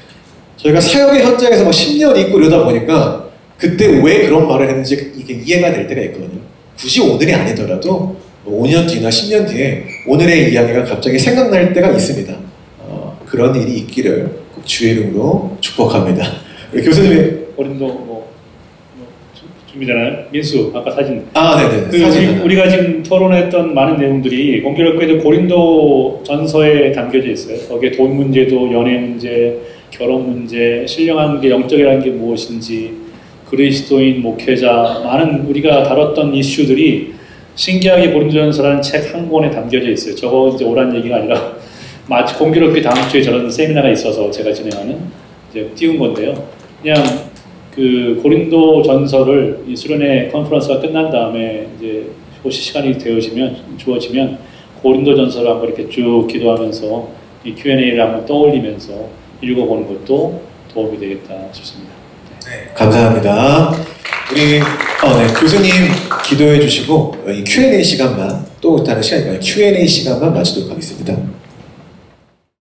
저희가 사역의 현장에서 막 10년 있고 이러다 보니까 그때 왜 그런 말을 했는지 이게 이해가 될 때가 있거든요. 굳이 오늘이 아니더라도 5년 뒤나 10년 뒤에 오늘의 이야기가 갑자기 생각날 때가 있습니다. 그런 일이 있기를 꼭 주의 이름으로 축복합니다. 교수님의 고린도 준비되나요? 민수 아까 사진. 네네. 사진. 우리가 지금 토론했던 많은 내용들이 공교롭게도 고린도 전서에 담겨져 있어요. 거기에 돈 문제도, 연애 문제, 결혼 문제, 신령한 게 영적이라는 게 무엇인지, 그리스도인 목회자, 많은 우리가 다뤘던 이슈들이 신기하게 고린도전서라는 책 한 권에 담겨져 있어요. 저거 이제 오란 얘기가 아니라 마치 공교롭게 다음 주에 저런 세미나가 있어서 제가 진행하는 이제 띄운 건데요. 그냥 그 고린도 전서를 이 수련회 컨퍼런스가 끝난 다음에 이제 혹시 시간이 주어지면 고린도 전서를 한번 이렇게 쭉 기도하면서 이 Q&A를 한번 떠올리면서 읽어보는 것도 도움이 되겠다 싶습니다. 네, 감사합니다. 우리 교수님 기도해 주시고 이 Q&A 시간만, 또 다른 시간이니까 Q&A 시간만 마치도록 하겠습니다.